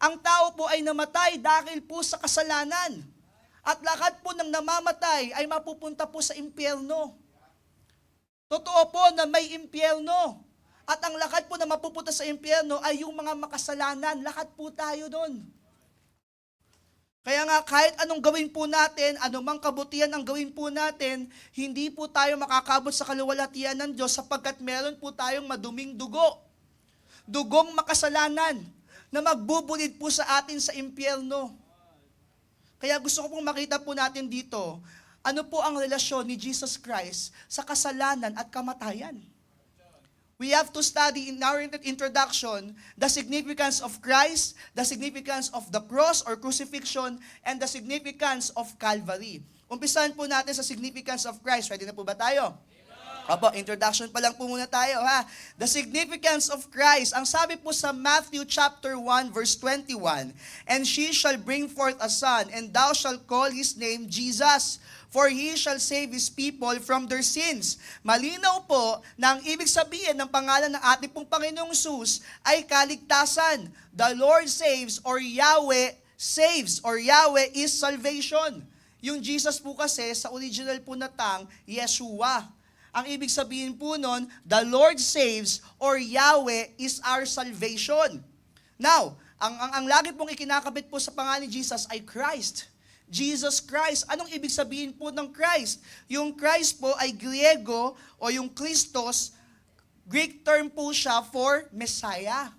Ang tao po ay namatay dahil po sa kasalanan. At lahat po ng namamatay ay mapupunta po sa impyerno. Totoo po na may impyerno. At ang lahat po na mapupunta sa impyerno ay yung mga makasalanan. Lahat po tayo doon. Kaya nga kahit anong gawin po natin, anumang kabutihan ang gawin po natin, hindi po tayo makakabot sa kaluwalhatian ng Diyos sapagkat meron po tayong maduming dugo. Dugong makasalanan na magbubulid po sa atin sa impyerno. Kaya gusto ko pong makita po natin dito, ano po ang relasyon ni Jesus Christ sa kasalanan at kamatayan. We have to study in our introduction the significance of Christ, the significance of the cross or crucifixion, and the significance of Calvary. Umpisahan po natin sa significance of Christ. Ready na po ba tayo? Opo, introduction pa lang po muna tayo, ha? The significance of Christ. Ang sabi po sa Matthew chapter 1 verse 21, and she shall bring forth a son, and thou shalt call his name Jesus, for he shall save his people from their sins. Malinaw po na ang ibig sabihin ng pangalan ng ating pong Panginoong Jesus ay kaligtasan. The Lord saves or Yahweh saves or Yahweh is salvation. Yung Jesus po kasi sa original po na tang, Yeshua. Ang ibig sabihin po nun, the Lord saves or Yahweh is our salvation. Now, ang lagi pong ikinakabit po sa pangalan ni Jesus ay Christ. Jesus Christ. Anong ibig sabihin po ng Christ? Yung Christ po ay Griego o yung Christos, Greek term po siya for Messiah.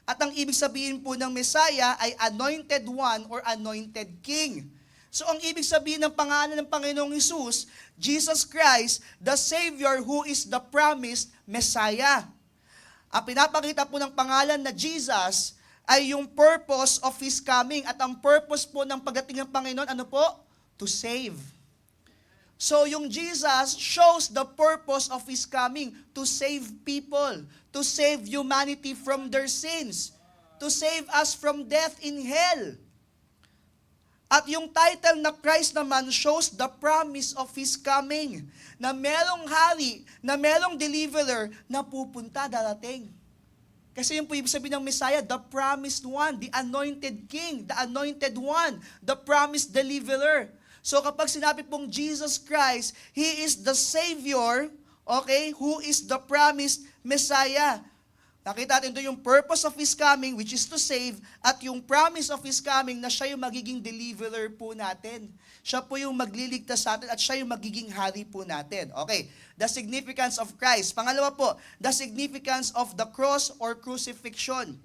At ang ibig sabihin po ng Messiah ay anointed one or anointed king. So ang ibig sabihin ng pangalan ng Panginoong Hesus, Jesus Christ, the Savior who is the promised Messiah. Ang pinapakita po ng pangalan na Jesus ay yung purpose of His coming. At ang purpose po ng pagdating ng Panginoon, ano po? To save. So yung Jesus shows the purpose of His coming, to save people, to save humanity from their sins, to save us from death in hell. At yung title na Christ naman shows the promise of His coming, na merong hari, na merong deliverer na pupunta, darating. Kasi yung po ibig sabihin ng Messiah, the promised one, the anointed king, the anointed one, the promised deliverer. So kapag sinabi pong Jesus Christ, He is the Savior, okay, who is the promised Messiah. Nakita natin doon yung purpose of His coming, which is to save, at yung promise of His coming na siya yung magiging deliverer po natin. Siya po yung magliligtas sa atin at siya yung magiging hari po natin. Okay, the significance of Christ. Pangalawa po, the significance of the cross or crucifixion.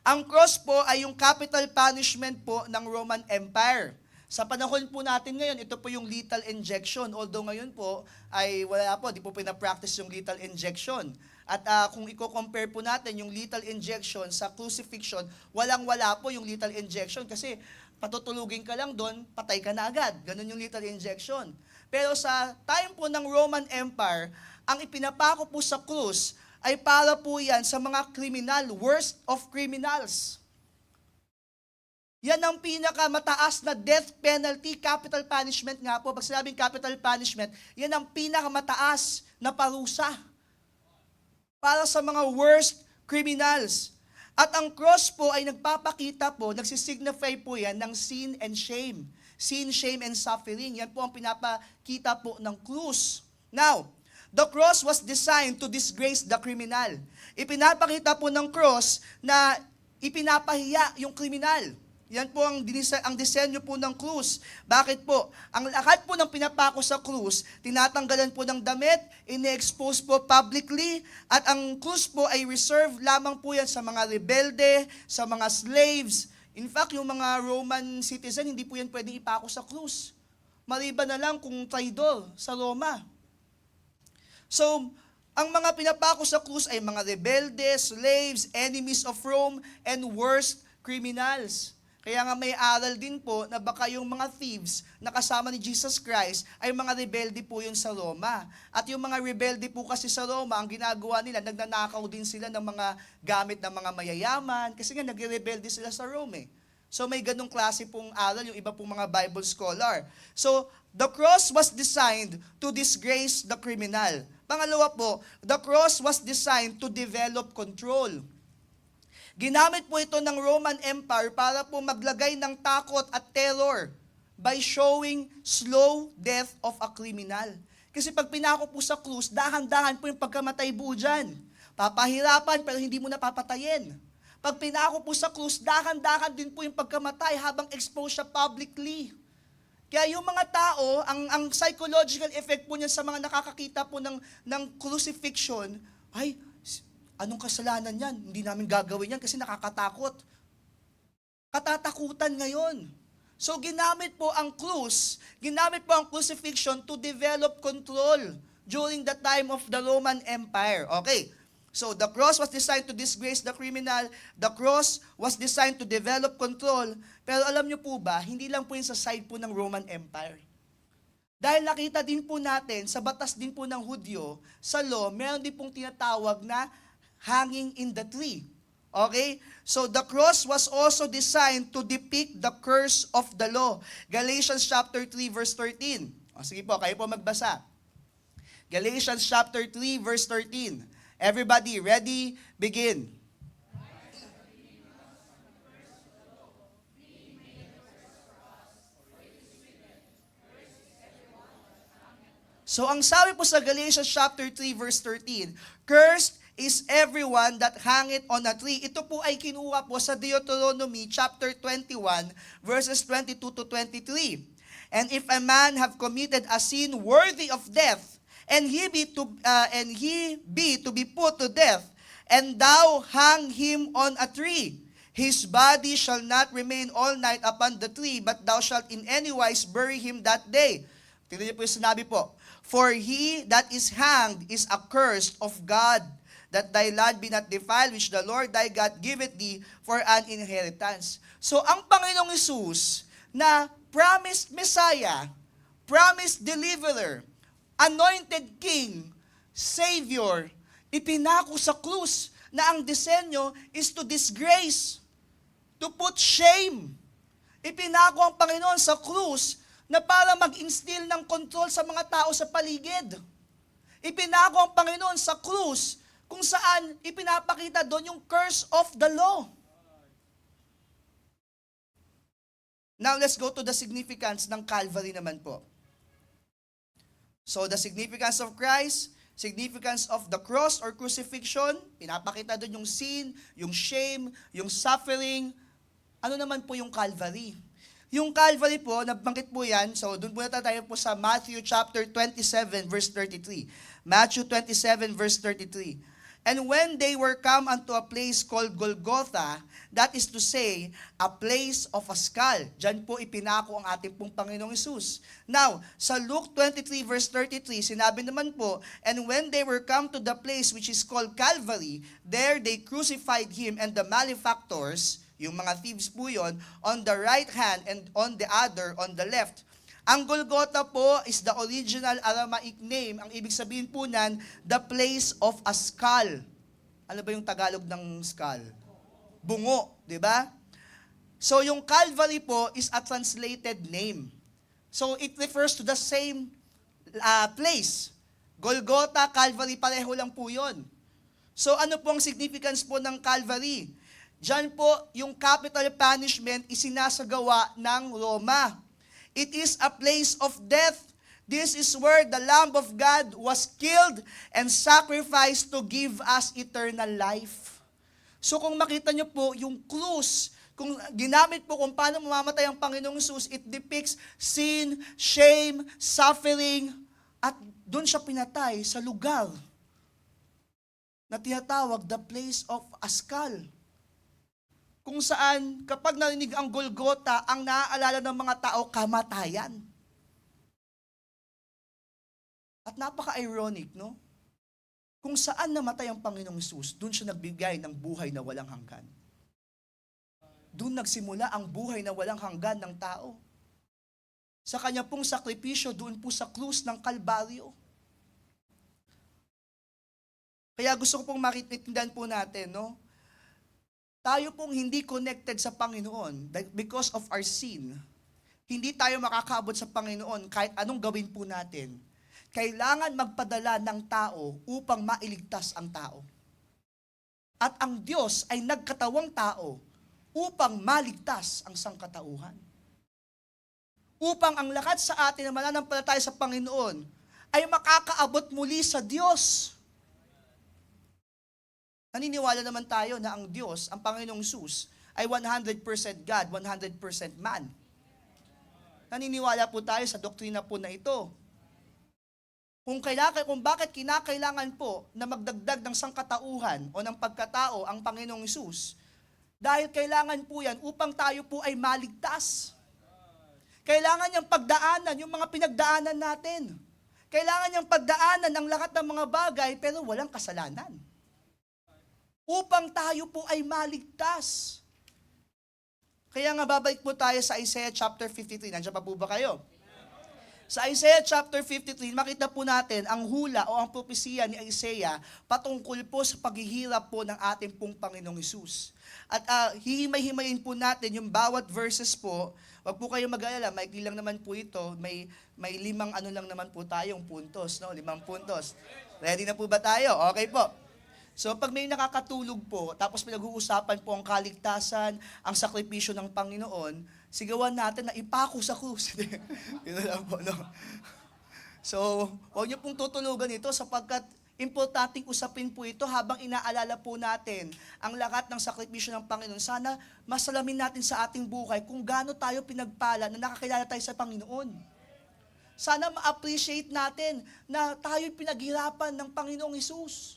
Ang cross po ay yung capital punishment po ng Roman Empire. Sa panahon po natin ngayon, ito po yung lethal injection. Although ngayon po ay wala po, di po pinapractice yung lethal injection. At kung i-compare po natin yung lethal injection sa crucifixion, walang-wala po yung lethal injection kasi patutulugin ka lang doon, patay ka na agad. Ganun yung lethal injection. Pero sa time po ng Roman Empire, ang ipinapako po sa krus ay para po yan sa mga kriminal, worst of criminals. Yan ang pinakamataas na death penalty, capital punishment nga po. Pag sinabing capital punishment, yan ang pinakamataas na parusa para sa mga worst criminals. At ang cross po ay nagpapakita po, nagsisignify po yan ng sin and shame. Sin, shame, and suffering. Yan po ang pinapakita po ng krus. Now, the cross was designed to disgrace the criminal. Ipinapakita po ng cross na ipinapahiya yung kriminal. Yan po ang disenyo po ng krus. Bakit po? Ang lahat po ng pinapako sa krus, tinatanggalan po ng damit, ine-expose po publicly, at ang krus po ay reserved lamang po yan sa mga rebelde, sa mga slaves. In fact, yung mga Roman citizen, hindi po yan pwedeng ipako sa krus. Maliban na lang kung traidor sa Roma. So, ang mga pinapako sa krus ay mga rebelde, slaves, enemies of Rome, and worst criminals. Kaya nga may aral din po na baka yung mga thieves na kasama ni Jesus Christ ay mga rebelde po yun sa Roma. At yung mga rebelde po kasi sa Roma, ang ginagawa nila, nagnanakaw din sila ng mga gamit ng mga mayayaman kasi nga nagre-rebelde sila sa Rome. So may ganong klase pong aral yung iba pong mga Bible scholar. So the cross was designed to disgrace the criminal. Pangalawa po, the cross was designed to develop control. Ginamit po ito ng Roman Empire para po maglagay ng takot at terror by showing slow death of a criminal. Kasi pag pinako po sa krus, dahan-dahan po yung pagkamatay po dyan. Papahirapan pero hindi mo napapatayin. Pag pinako po sa krus, dahan-dahan din po yung pagkamatay habang exposed siya publicly. Kaya yung mga tao, ang psychological effect po niyan sa mga nakakakita po ng crucifixion, ay, anong kasalanan yan? Hindi namin gagawin yan kasi nakakatakot. Katatakutan ngayon. So ginamit po ang krus, ginamit po ang crucifixion to develop control during the time of the Roman Empire. Okay, so the cross was designed to disgrace the criminal, the cross was designed to develop control, pero alam niyo po ba, hindi lang po yun sa side po ng Roman Empire. Dahil nakita din po natin, sa batas din po ng Hudyo, sa law, meron din pong tinatawag na hanging in the tree. Okay? So the cross was also designed to depict the curse of the law. Galatians chapter 3 verse 13. O sige po, kayo po magbasa. Galatians chapter 3 verse 13. Everybody, ready? Begin. So ang sabi po sa Galatians chapter 3 verse 13, cursed is everyone that hangeth on a tree. Ito po ay kinuha po sa Deuteronomy chapter 21 verses 22 to 23. And if a man have committed a sin worthy of death, and he be to be put to death, and thou hang him on a tree, his body shall not remain all night upon the tree, but thou shalt in any wise bury him that day. Tignan niyo po yung sinabi po. For he that is hanged is accursed of God, that thy land be not defiled, which the Lord thy God giveth thee for an inheritance. So ang Panginoong Hesus na promised Messiah, promised deliverer, anointed King, Savior, ipinako sa krus na ang disenyo is to disgrace, to put shame. Ipinako ang Panginoon sa krus na para mag-instill ng control sa mga tao sa paligid. Ipinako ang Panginoon sa krus kung saan ipinapakita doon yung curse of the law. Now, let's go to the significance ng Calvary naman po. So, the significance of Christ, significance of the cross or crucifixion, pinapakita doon yung sin, yung shame, yung suffering. Ano naman po yung Calvary? Yung Calvary po, nabanggit po yan, so doon po na tayo po sa Matthew chapter 27 verse 33. Matthew 27 verse 33. And when they were come unto a place called Golgotha, that is to say, a place of a skull. Diyan po ipinako ang ating pong Panginoong Hesus. Now, sa Luke 23 verse 33, sinabi naman po, and when they were come to the place which is called Calvary, there they crucified him and the malefactors, yung mga thieves po yun, on the right hand and on the other on the left. Ang Golgotha po is the original Aramaic name. Ang ibig sabihin po nan, the place of a skull. Ano ba yung Tagalog ng skull? Bungo, di ba? So yung Calvary po is a translated name. So it refers to the same place. Golgotha, Calvary, pareho lang po yun. So ano po ang significance po ng Calvary? Diyan po yung capital punishment isinasagawa ng Roma. It is a place of death. This is where the Lamb of God was killed and sacrificed to give us eternal life. So kung makita nyo po, yung krus, kung ginamit po kung paano mamamatay ang Panginoong Hesus, it depicts sin, shame, suffering, at doon siya pinatay sa lugar na tinatawag the place of a skull. Kung saan, kapag narinig ang Golgotha, ang naaalala ng mga tao, kamatayan. At napaka-ironic, no? Kung saan namatay ang Panginoong Hesus, doon siya nagbigay ng buhay na walang hanggan. Doon nagsimula ang buhay na walang hanggan ng tao. Sa kanya pong sakripisyo, doon po sa krus ng Kalbaryo. Kaya gusto ko pong makitindihan po natin, no? Tayo pong hindi connected sa Panginoon because of our sin. Hindi tayo makakaabot sa Panginoon kahit anong gawin po natin. Kailangan magpadala ng tao upang mailigtas ang tao. At ang Diyos ay nagkatawang tao upang maligtas ang sangkatauhan. Upang ang lahat sa atin na mananampalataya sa Panginoon ay makakaabot muli sa Diyos. Naniniwala naman tayo na ang Diyos, ang Panginoong Hesus, ay 100% God, 100% man. Naniniwala po tayo sa doktrina po na ito. Kung bakit kinakailangan po na magdagdag ng sangkatauhan o ng pagkatao ang Panginoong Hesus, dahil kailangan po yan upang tayo po ay maligtas. Kailangan niyang pagdaanan yung mga pinagdaanan natin. Kailangan niyang pagdaanan ang lahat ng mga bagay pero walang kasalanan. Upang tayo po ay maligtas. Kaya nga babalik po tayo sa Isaiah chapter 53. Nandiyan pa po ba kayo? Sa Isaiah chapter 53, makita po natin ang hula o ang propesiya ni Isaiah patungkol po sa paghihirap po ng ating pong Panginoong Hesus. At hihimay-himayin po natin yung bawat verses po. Huwag po kayong mag-alala, maikli lang naman po ito. May 5 lang naman po tayong puntos, no? 5 puntos. Ready na po ba tayo? Okay po. So pag may nakakatulog po, tapos pinag-uusapan po ang kaligtasan, ang sakripisyo ng Panginoon, sigawan natin na ipako sa krus. Yun lang po, no? So, huwag niyo pong tutulugan ito sapagkat importanteng usapin po ito habang inaalala po natin ang lahat ng sakripisyo ng Panginoon. Sana masalamin natin sa ating buhay kung gaano tayo pinagpala na nakakilala tayo sa Panginoon. Sana ma-appreciate natin na tayo'y pinaghirapan ng Panginoong Hesus.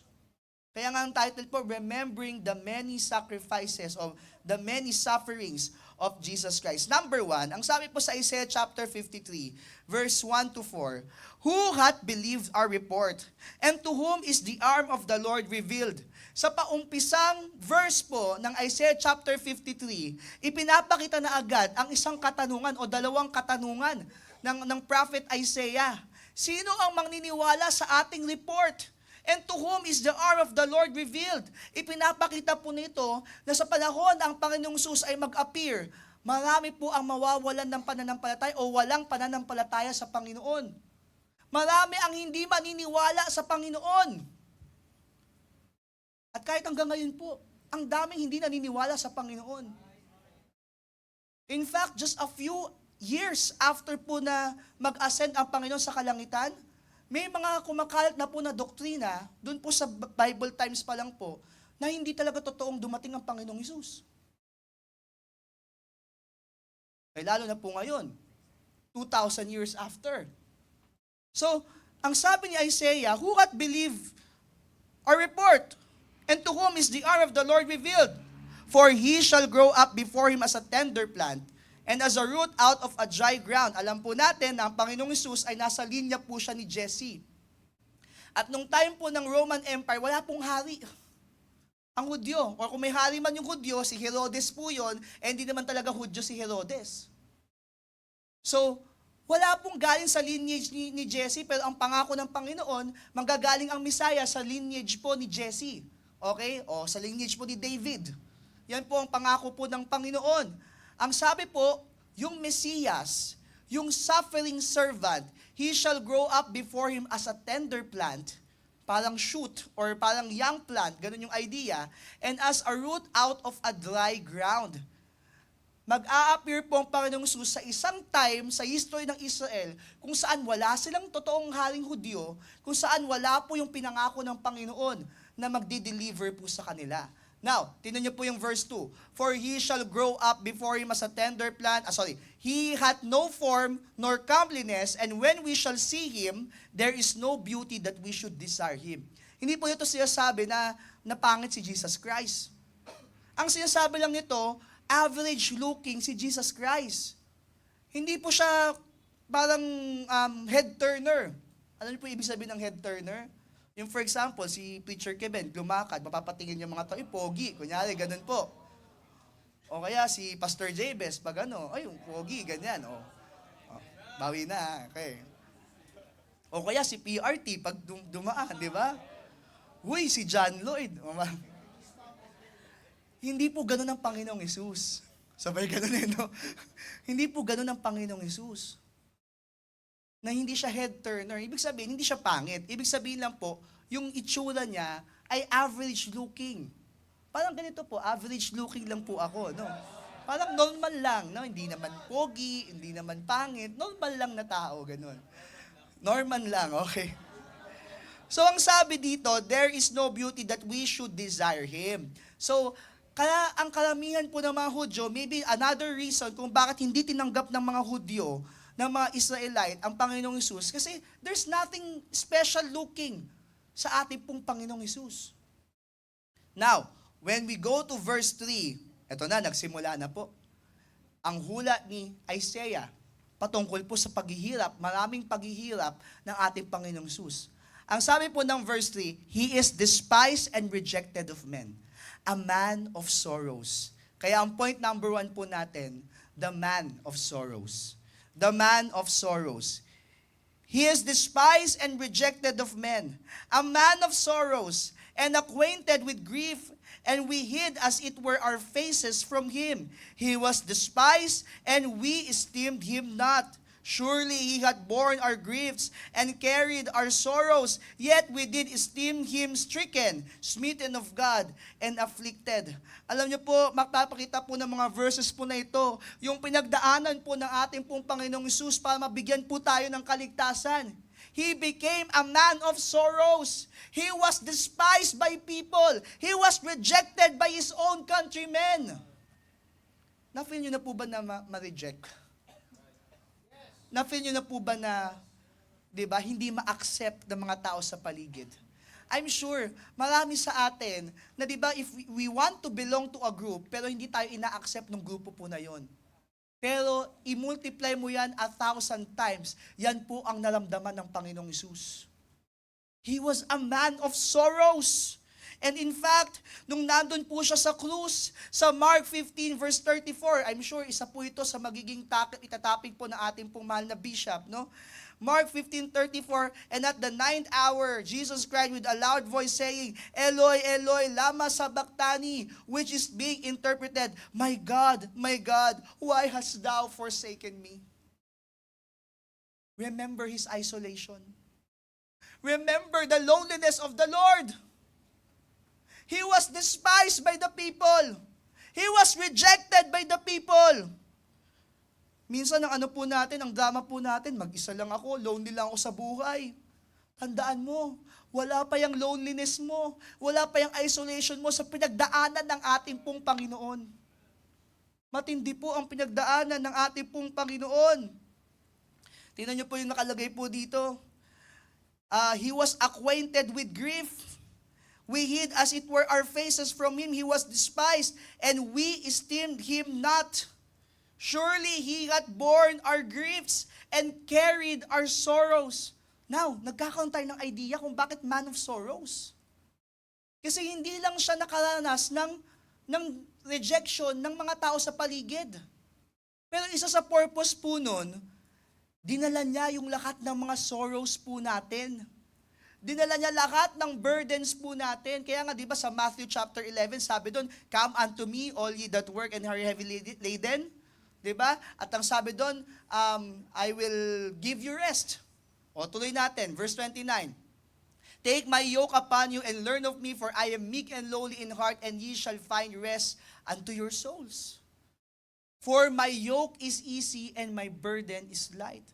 Kaya nga ang title po, Remembering the Many Sacrifices of the Many Sufferings of Jesus Christ. Number 1, ang sabi po sa Isaiah chapter 53, verse 1 to 4, Who hath believed our report? And to whom is the arm of the Lord revealed? Sa paumpisang verse po ng Isaiah chapter 53, ipinapakita na agad ang isang katanungan o dalawang katanungan ng prophet Isaiah. Sino ang mangniniwala sa ating report? And to whom is the arm of the Lord revealed? Ipinapakita po nito na sa panahon ang Panginoong Hesus ay mag-appear, marami po ang mawawalan ng pananampalataya o walang pananampalataya sa Panginoon. Marami ang hindi maniniwala sa Panginoon. At kahit hanggang ngayon po, ang daming hindi naniniwala sa Panginoon. In fact, just a few years after po na mag-ascend ang Panginoon sa kalangitan, may mga kumakalat na po na doktrina, dun po sa Bible times pa lang po, na hindi talaga totoong dumating ang Panginoong Hesus. Eh lalo na po ngayon, 2,000 years after. So, ang sabi ni Isaiah, who hath believed our report? And to whom is the arm of the Lord revealed? For he shall grow up before him as a tender plant, and as a root out of a dry ground. Alam po natin na ang Panginoong Hesus ay nasa linya po siya ni Jesse. At nung time po ng Roman Empire, wala pong hari ang Hudyo. O kung may hari man yung Hudyo, si Herodes po yun, eh hindi naman talaga Hudyo si Herodes. So, wala pong galing sa lineage ni Jesse, pero ang pangako ng Panginoon, manggagaling ang Messiah sa lineage po ni Jesse. Okay? O sa lineage po ni David. Yan po ang pangako po ng Panginoon. Ang sabi po, yung Mesias, yung suffering servant, he shall grow up before him as a tender plant, parang shoot or parang young plant, ganun yung idea, and as a root out of a dry ground. Mag-a-appear po ang Panginoong Hesus sa isang time sa history ng Israel kung saan wala silang totoong haring Hudyo, kung saan wala po yung pinangako ng Panginoon na magdi-deliver po sa kanila. Now, tingnan niyo po yung verse 2. For he shall grow up before him as a tender plant. He hath no form nor comeliness, and when we shall see him, there is no beauty that we should desire him. Hindi po ito sinasabi na napangit si Jesus Christ. Ang sinasabi lang nito, average looking si Jesus Christ. Hindi po siya parang head turner. Ano niyo po ibig sabihin ng head turner? Yung for example, si Preacher Kevin, lumakad, mapapatingin yung mga tao, pogi, kunyari, ganun po. O kaya si Pastor Jabez, pag ano, ay, yung pogi, ganyan, bawi na, okay. O kaya si PRT, pag dumaan, di ba? Uy, si John Lloyd. Hindi po ganun ang Panginoong Hesus. Sabay ganun no? Hindi po ganun ang Panginoong Hesus. Na hindi siya head turner. Ibig sabihin, hindi siya pangit. Ibig sabihin lang po, yung itsura niya ay average looking. Parang ganito po, average looking lang po ako, no? Parang normal lang, no? Hindi naman pogi, hindi naman pangit, normal lang na tao, ganun. Normal lang, okay. So, ang sabi dito, there is no beauty that we should desire Him. So, kaya ang karamihan po ng mga Hudyo, maybe another reason kung bakit hindi tinanggap ng mga Hudyo, ng mga Israelite, ang Panginoong Hesus, kasi there's nothing special looking sa ating pong Panginoong Hesus. Now, when we go to verse 3, eto na, nagsimula na po. Ang hula ni Isaiah, patungkol po sa paghihirap, maraming paghihirap ng ating Panginoong Hesus. Ang sabi po ng verse 3, He is despised and rejected of men, a man of sorrows. Kaya ang point number 1 po natin, the man of sorrows. The man of sorrows. He is despised and rejected of men, a man of sorrows, and acquainted with grief, and we hid as it were our faces from him. He was despised, and we esteemed him not. Surely he had borne our griefs and carried our sorrows, yet we did esteem him stricken, smitten of God, and afflicted. Alam niyo po, magpapakita po ng mga verses po na ito, yung pinagdaanan po ng ating pong Panginoong Hesus para mabigyan po tayo ng kaligtasan. He became a man of sorrows. He was despised by people. He was rejected by his own countrymen. Na-feel niyo na po ba na ma-reject? Na-feel nyo na po ba na, di ba, hindi ma-accept ng mga tao sa paligid? I'm sure, marami sa atin, na di ba, if we want to belong to a group, pero hindi tayo ina-accept ng grupo po na yon. Pero, i-multiply mo yan 1,000 times, yan po ang naramdaman ng Panginoong Hesus. He was a man of sorrows. And in fact, nung nandun po siya sa krus, sa Mark 15 verse 34, I'm sure isa po ito sa magiging itatapik po na ating pong mahal na bishop, no? Mark 15:34, and at the 9th hour, Jesus cried with a loud voice saying, Eloi, Eloi, lama sabachthani, which is being interpreted, my God, why hast thou forsaken me? Remember his isolation. Remember the loneliness of the Lord. He was despised by the people. He was rejected by the people. Minsan ang ano po natin, ang drama po natin, mag-isa lang ako, lonely lang ako sa buhay. Tandaan mo, wala pa yung loneliness mo, wala pa yung isolation mo sa pinagdaanan ng ating pong Panginoon. Matindi po ang pinagdaanan ng ating pong Panginoon. Tingnan niyo po yung nakalagay po dito. He was acquainted with grief. We hid as it were our faces from him. He was despised, and we esteemed him not. Surely he had borne our griefs and carried our sorrows. Now, nagkakaroon tayo ng idea kung bakit man of sorrows. Kasi hindi lang siya nakaranas ng rejection ng mga tao sa paligid. Pero isa sa purpose po nun, dinala niya yung lahat ng mga sorrows po natin. Dinala niya lahat ng burdens po natin. Kaya nga, di ba sa Matthew chapter 11, sabi doon, "Come unto me, all ye that work and are heavy laden." Di ba? At ang sabi doon, I will give you rest. O tuloy natin, verse 29. "Take my yoke upon you and learn of me, for I am meek and lowly in heart, and ye shall find rest unto your souls. For my yoke is easy and my burden is light."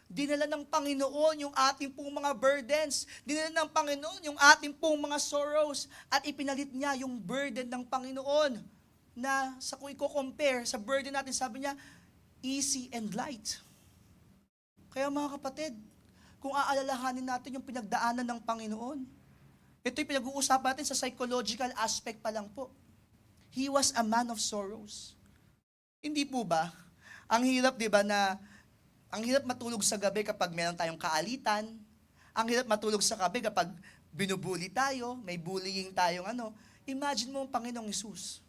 Dinala ng Panginoon yung ating pong mga burdens. Dinala ng Panginoon yung ating pong mga sorrows. At ipinalit niya yung burden ng Panginoon na sa kung i-compare sa burden natin, sabi niya, easy and light. Kaya mga kapatid, kung aalalahanin natin yung pinagdaanan ng Panginoon, ito yung pinag-uusapan natin sa psychological aspect pa lang po. He was a man of sorrows. Hindi po ba? Ang hirap, di ba, ang hirap matulog sa gabi kapag meron tayong kaalitan. Ang hirap matulog sa gabi kapag binubuli tayo, may bullying tayong Imagine mo ang Panginoong Hesus.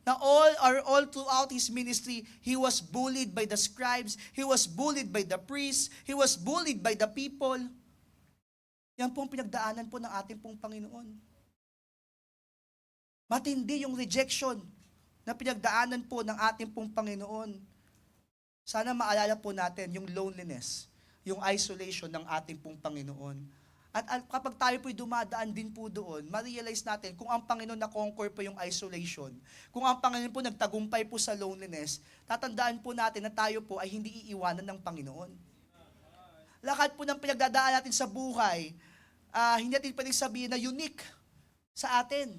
Na all throughout His ministry, He was bullied by the scribes, He was bullied by the priests, He was bullied by the people. Yan po ang pinagdaanan po ng ating pong Panginoon. Matindi yung rejection na pinagdaanan po ng ating pong Panginoon. Sana maalala po natin yung loneliness, yung isolation ng ating pong Panginoon. At kapag tayo po'y dumadaan din po doon, ma-realize natin kung ang Panginoon na-conquer po yung isolation, kung ang Panginoon po nagtagumpay po sa loneliness, tatandaan po natin na tayo po ay hindi iiwanan ng Panginoon. Lahat po ng pinagdadaan natin sa buhay, hindi natin pwedeng sabihin na unique sa atin.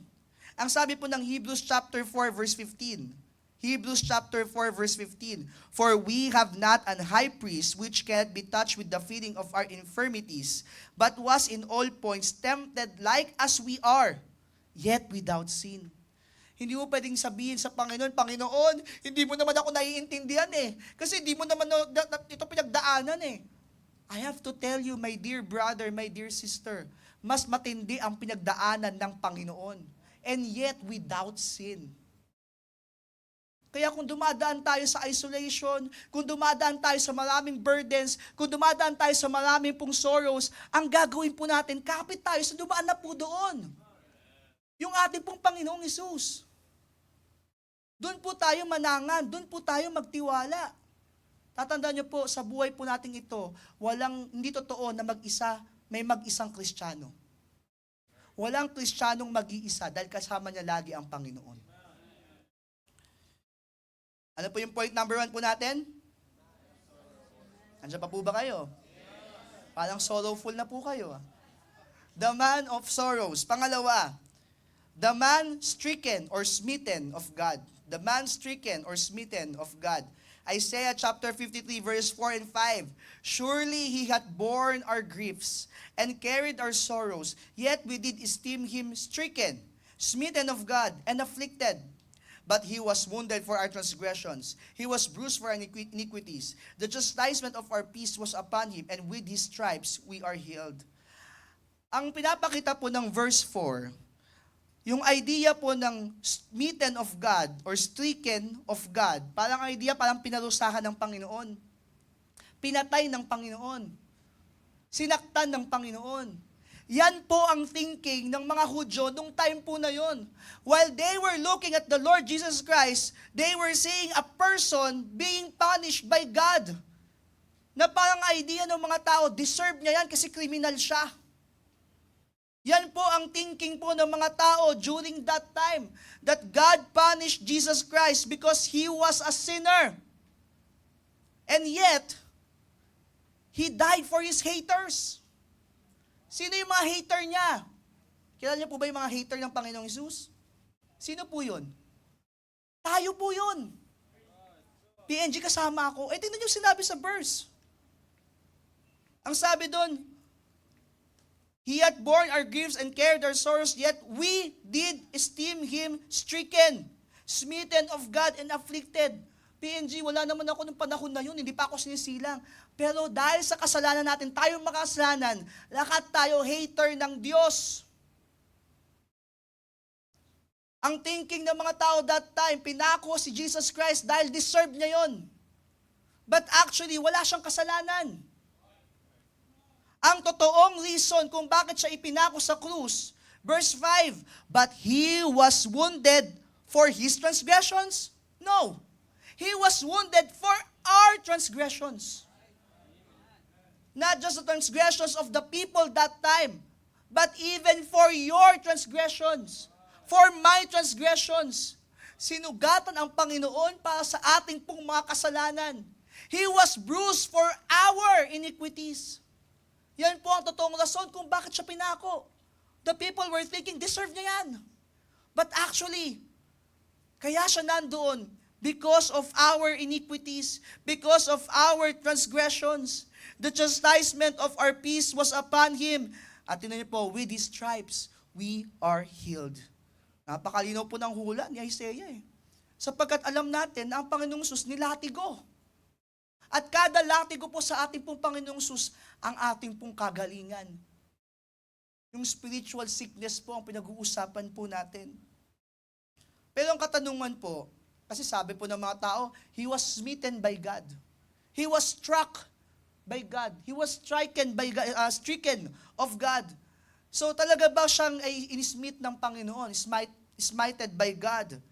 Ang sabi po ng Hebrews chapter 4 verse 15, Hebrews chapter 4 verse 15, "For we have not an high priest which cannot be touched with the feeling of our infirmities, but was in all points tempted like as we are, yet without sin." Hindi mo pwedeng sabihin sa Panginoon, "Panginoon, hindi mo naman ako naiintindihan kasi hindi mo naman ito pinagdaanan I have to tell you, my dear brother, my dear sister, mas matindi ang pinagdaanan ng Panginoon, and yet without sin. Kaya kung dumadaan tayo sa isolation, kung dumadaan tayo sa maraming burdens, kung dumadaan tayo sa maraming pong sorrows, ang gagawin po natin, kapit tayo sa dumaan na po doon. Yung ating pong Panginoong Hesus. Doon po tayo manangan, doon po tayo magtiwala. Tatandaan niyo po, sa buhay po natin ito, hindi totoo na may mag-isang Kristiyano. Walang Kristiyanong mag-iisa dahil kasama niya lagi ang Panginoon. Ano po yung point number 1 po natin? Andiyan pa po ba kayo? Parang sorrowful na po kayo. The man of sorrows. Pangalawa, the man stricken or smitten of God. The man stricken or smitten of God. Isaiah chapter 53 verse 4 and 5. "Surely he hath borne our griefs and carried our sorrows, yet we did esteem him stricken, smitten of God, and afflicted. But he was wounded for our transgressions. He was bruised for our iniquities. The chastisement of our peace was upon him, and with his stripes we are healed." Ang pinapakita po ng verse 4, yung idea po ng smitten of God or stricken of God, parang pinarusahan ng Panginoon. Pinatay ng Panginoon. Sinaktan ng Panginoon. Yan po ang thinking ng mga Hudyo nung time po na yon. While they were looking at the Lord Jesus Christ, they were seeing a person being punished by God. Na parang idea ng mga tao, deserve niya yan kasi criminal siya. Yan po ang thinking po ng mga tao during that time, that God punished Jesus Christ because He was a sinner. And yet, He died for His haters. Sino yung mga hater niya? Kilala niyo po ba yung mga hater ng Panginoong Hesus? Sino po yun? Tayo po yun. PNG kasama ako. Tingnan niyo sinabi sa verse. Ang sabi doon, He hath borne our griefs and carried our sorrows, yet we did esteem Him stricken, smitten of God and afflicted. PNG, wala naman ako nung panahon na yun, hindi pa ako sinisilang. Pero dahil sa kasalanan natin, tayong makasalanan, lahat tayo hater ng Diyos. Ang thinking ng mga tao that time, pinako si Jesus Christ dahil deserve niya yon. But actually, wala siyang kasalanan. Ang totoong reason kung bakit siya ipinako sa krus, verse 5, but He was wounded for His transgressions? No. He was wounded for our transgressions. Not just the transgressions of the people that time, but even for your transgressions. For my transgressions. Sinugatan ang Panginoon para sa ating pong mga kasalanan. He was bruised for our iniquities. Yan po ang totoong rason kung bakit siya pinako. The people were thinking, deserve niya yan. But actually, kaya siya nandoon because of our iniquities, because of our transgressions. The chastisement of our peace was upon Him. At tinan niyo po, with His stripes, we are healed. Napakalinaw po ng hula ni Isaiah eh. Sapagkat alam natin na ang Panginoong Sus nilatigo. At kada latigo po sa ating pong Panginoong Sus, ang ating pong kagalingan. Yung spiritual sickness po ang pinag-uusapan po natin. Pero ang katanungan po, kasi sabi po ng mga tao, He was smitten by God. He was struck by God. He was stricken of God. So talaga ba siyang ay inismit ng Panginoon, smited by God?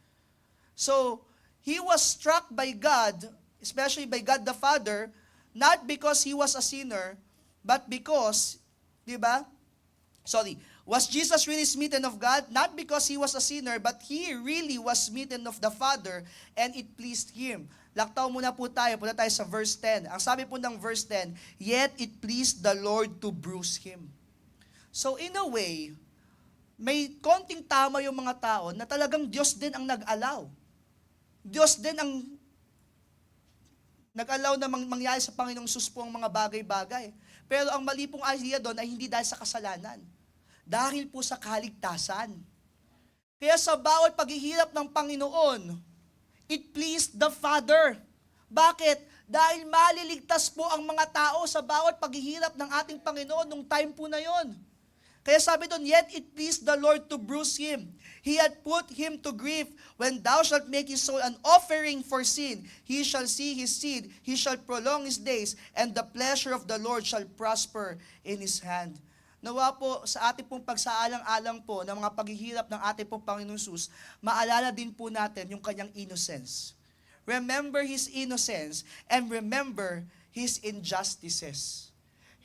So, He was struck by God, especially by God the Father, not because He was a sinner, but because, was Jesus really smitten of God? Not because He was a sinner, but He really was smitten of the Father, and it pleased Him. Laktaw muna po tayo, punta tayo sa verse 10. Ang sabi po ng verse 10, yet it pleased the Lord to bruise Him. So in a way, may konting tama yung mga tao na talagang Diyos din ang nag-allow. Diyos din ang nag-allow na mangyari sa Panginoong Sus po ang mga bagay-bagay. Pero ang mali pong idea doon ay hindi dahil sa kasalanan. Dahil po sa kaligtasan. Kaya sa bawat paghihirap ng Panginoon, it pleased the Father. Bakit? Dahil maliligtas po ang mga tao sa bawat paghihirap ng ating Panginoon nung time po na yon. Kaya sabi doon, yet it pleased the Lord to bruise Him. He had put Him to grief. When thou shalt make His soul an offering for sin, He shall see His seed, He shall prolong His days, and the pleasure of the Lord shall prosper in His hand. Nawa po sa ating pong pagsaalang-alang po ng mga paghihirap ng ating pong Panginoong Sus, maalala din po natin yung kanyang innocence. Remember His innocence and remember His injustices.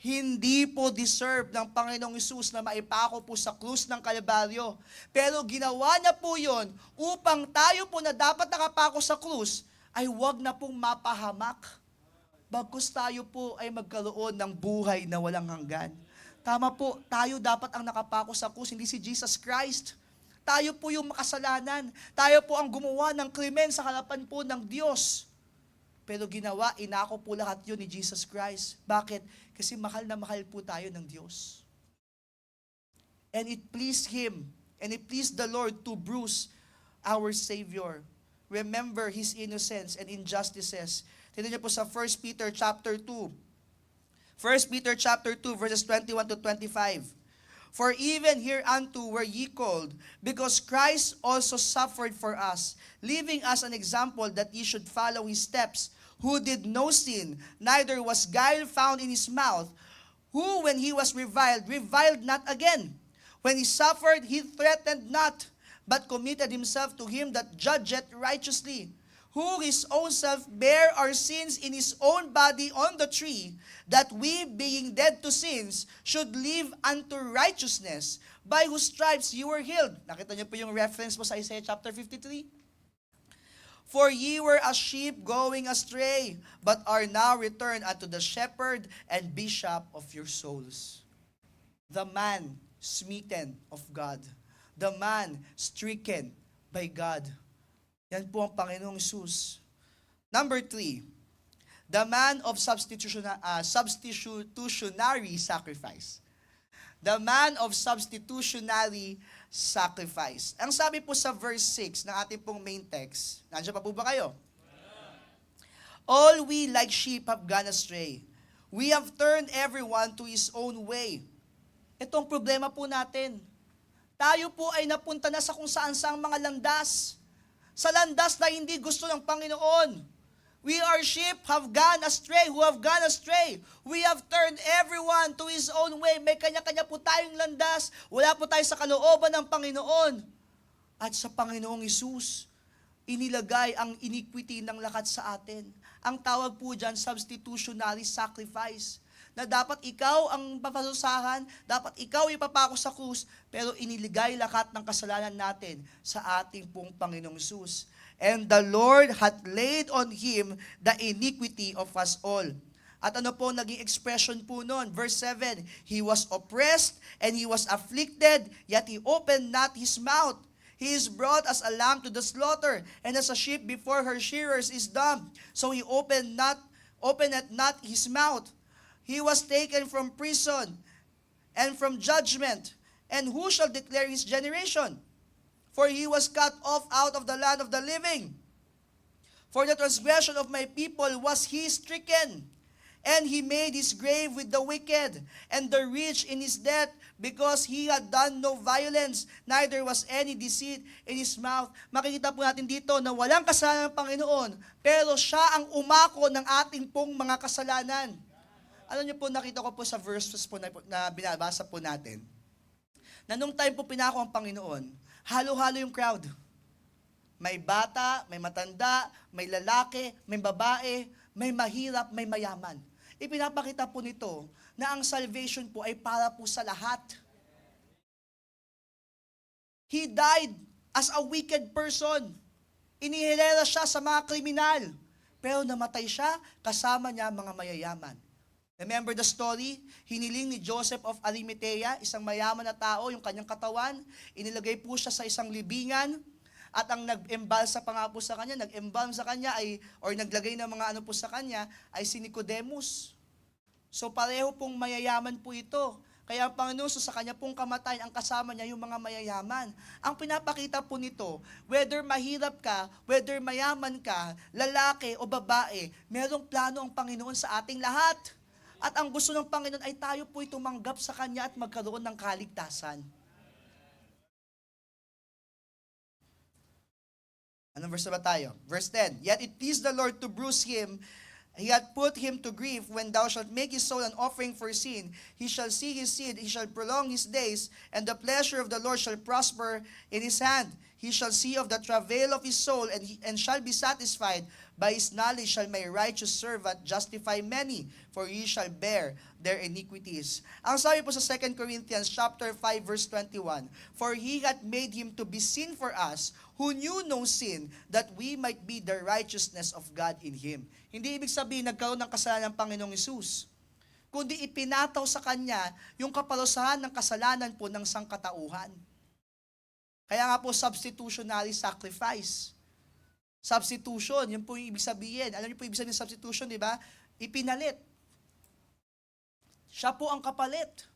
Hindi po deserve ng Panginoong Hesus na maipako po sa krus ng Kalbaryo. Pero ginawa niya po yon upang tayo po na dapat nakapako sa krus ay huwag na pong mapahamak. Bagkus tayo po ay magkaroon ng buhay na walang hanggan. Tama po, tayo dapat ang nakapako sa krus, hindi si Jesus Christ. Tayo po yung makasalanan. Tayo po ang gumawa ng krimen sa harapan po ng Diyos. Pero ginawa, inako po lahat yun ni Jesus Christ. Bakit? Kasi mahal na mahal po tayo ng Diyos. And it pleased Him, and it pleased the Lord to bruise our Savior. Remember His innocence and injustices. Tignan niyo po sa 1 Peter chapter 2. 1 Peter chapter 2, verses 21 to 25. For even hereunto were ye called, because Christ also suffered for us, leaving us an example that ye should follow His steps, who did no sin, neither was guile found in His mouth, who when He was reviled, reviled not again. When He suffered, He threatened not, but committed Himself to Him that judgeth righteously, who His own self bare our sins in His own body on the tree, that we, being dead to sins, should live unto righteousness, by whose stripes you were healed. Nakita niyo po yung reference mo sa Isaiah chapter 53? For ye were as sheep going astray, but are now returned unto the shepherd and bishop of your souls. The man smitten of God. The man stricken by God. Yan po ang Panginoong Jesus. Number 3, the man of substitutionary sacrifice. The man of substitutionary sacrifice. Ang sabi po sa verse 6 ng ating pong main text, nandiyan pa po ba kayo? All we like sheep have gone astray. We have turned everyone to his own way. Itong problema po natin. Tayo po ay napunta na sa kung saan-saang mga landas. Sa landas na hindi gusto ng Panginoon. We are sheep who have gone astray. We have turned everyone to his own way. May kanya-kanya po tayong landas. Wala po tayo sa kalooban ng Panginoon. At sa Panginoong Hesus, inilagay ang iniquity ng lahat sa atin. Ang tawag po dyan, substitutionary sacrifice. Na dapat ikaw ang paparusahan, dapat ikaw ipapako sa krus, pero iniligay lahat ng kasalanan natin sa ating pong Panginoong Hesus. And the Lord hath laid on him the iniquity of us all. At ano po naging expression po nun? Verse 7, he was oppressed and he was afflicted, yet he opened not his mouth. He is brought as a lamb to the slaughter, and as a sheep before her shearers is dumb. So he opened not his mouth. He was taken from prison and from judgment. And who shall declare his generation? For he was cut off out of the land of the living. For the transgression of my people was he stricken. And he made his grave with the wicked, and the rich in his death, because he had done no violence, neither was any deceit in his mouth. Makikita po natin dito na walang kasalanan ng Panginoon, pero siya ang umako ng ating pong mga kasalanan. Alam niyo po, nakita ko po sa verses po na binabasa po natin, na nung time po pinako ang Panginoon, halo-halo yung crowd. May bata, may matanda, may lalaki, may babae, may mahirap, may mayaman. Ipinapakita po nito na ang salvation po ay para po sa lahat. He died as a wicked person. Inihilera siya sa mga kriminal. Pero namatay siya, kasama niya mga mayayaman. Remember the story? Hiniling ni Joseph of Arimathea, isang mayaman na tao, yung kanyang katawan. Inilagay po siya sa isang libingan. At ang nag-embalsa pa nga po sa kanya, nag-embalm sa kanya, naglagay ng mga ano po sa kanya, ay si Nicodemus. So pareho pong mayayaman po ito. Kaya ang Panginoon, sa kanya pong kamatayan, ang kasama niya yung mga mayayaman. Ang pinapakita po nito, whether mahirap ka, whether mayaman ka, lalaki o babae, merong plano ang Panginoon sa ating lahat. At ang gusto ng Panginoon ay tayo po'y tumanggap sa Kanya at magkaroon ng kaligtasan. Anong verse na ba tayo? Verse 10, yet it pleased the Lord to bruise him. He had put him to grief. When thou shalt make his soul an offering for sin, he shall see his seed, he shall prolong his days, and the pleasure of the Lord shall prosper in his hand. He shall see of the travail of his soul, and shall be satisfied. By his knowledge shall my righteous servant justify many, for he shall bear their iniquities. Ang sabi po sa 2 Corinthians chapter 5 verse 21, for he hath made him to be sin for us, who knew no sin, that we might be the righteousness of God in him. Hindi ibig sabihin nagkaroon ng kasalanan ng Panginoong Hesus, kundi ipinataw sa kanya yung kaparusahan ng kasalanan po ng sangkatauhan. Kaya nga po substitutionary sacrifice. Substitution, yun po yung ibig sabihin. Alam niyo po yung ibig sabihin ng substitution, di ba? Ipinalit. Siya po ang kapalit.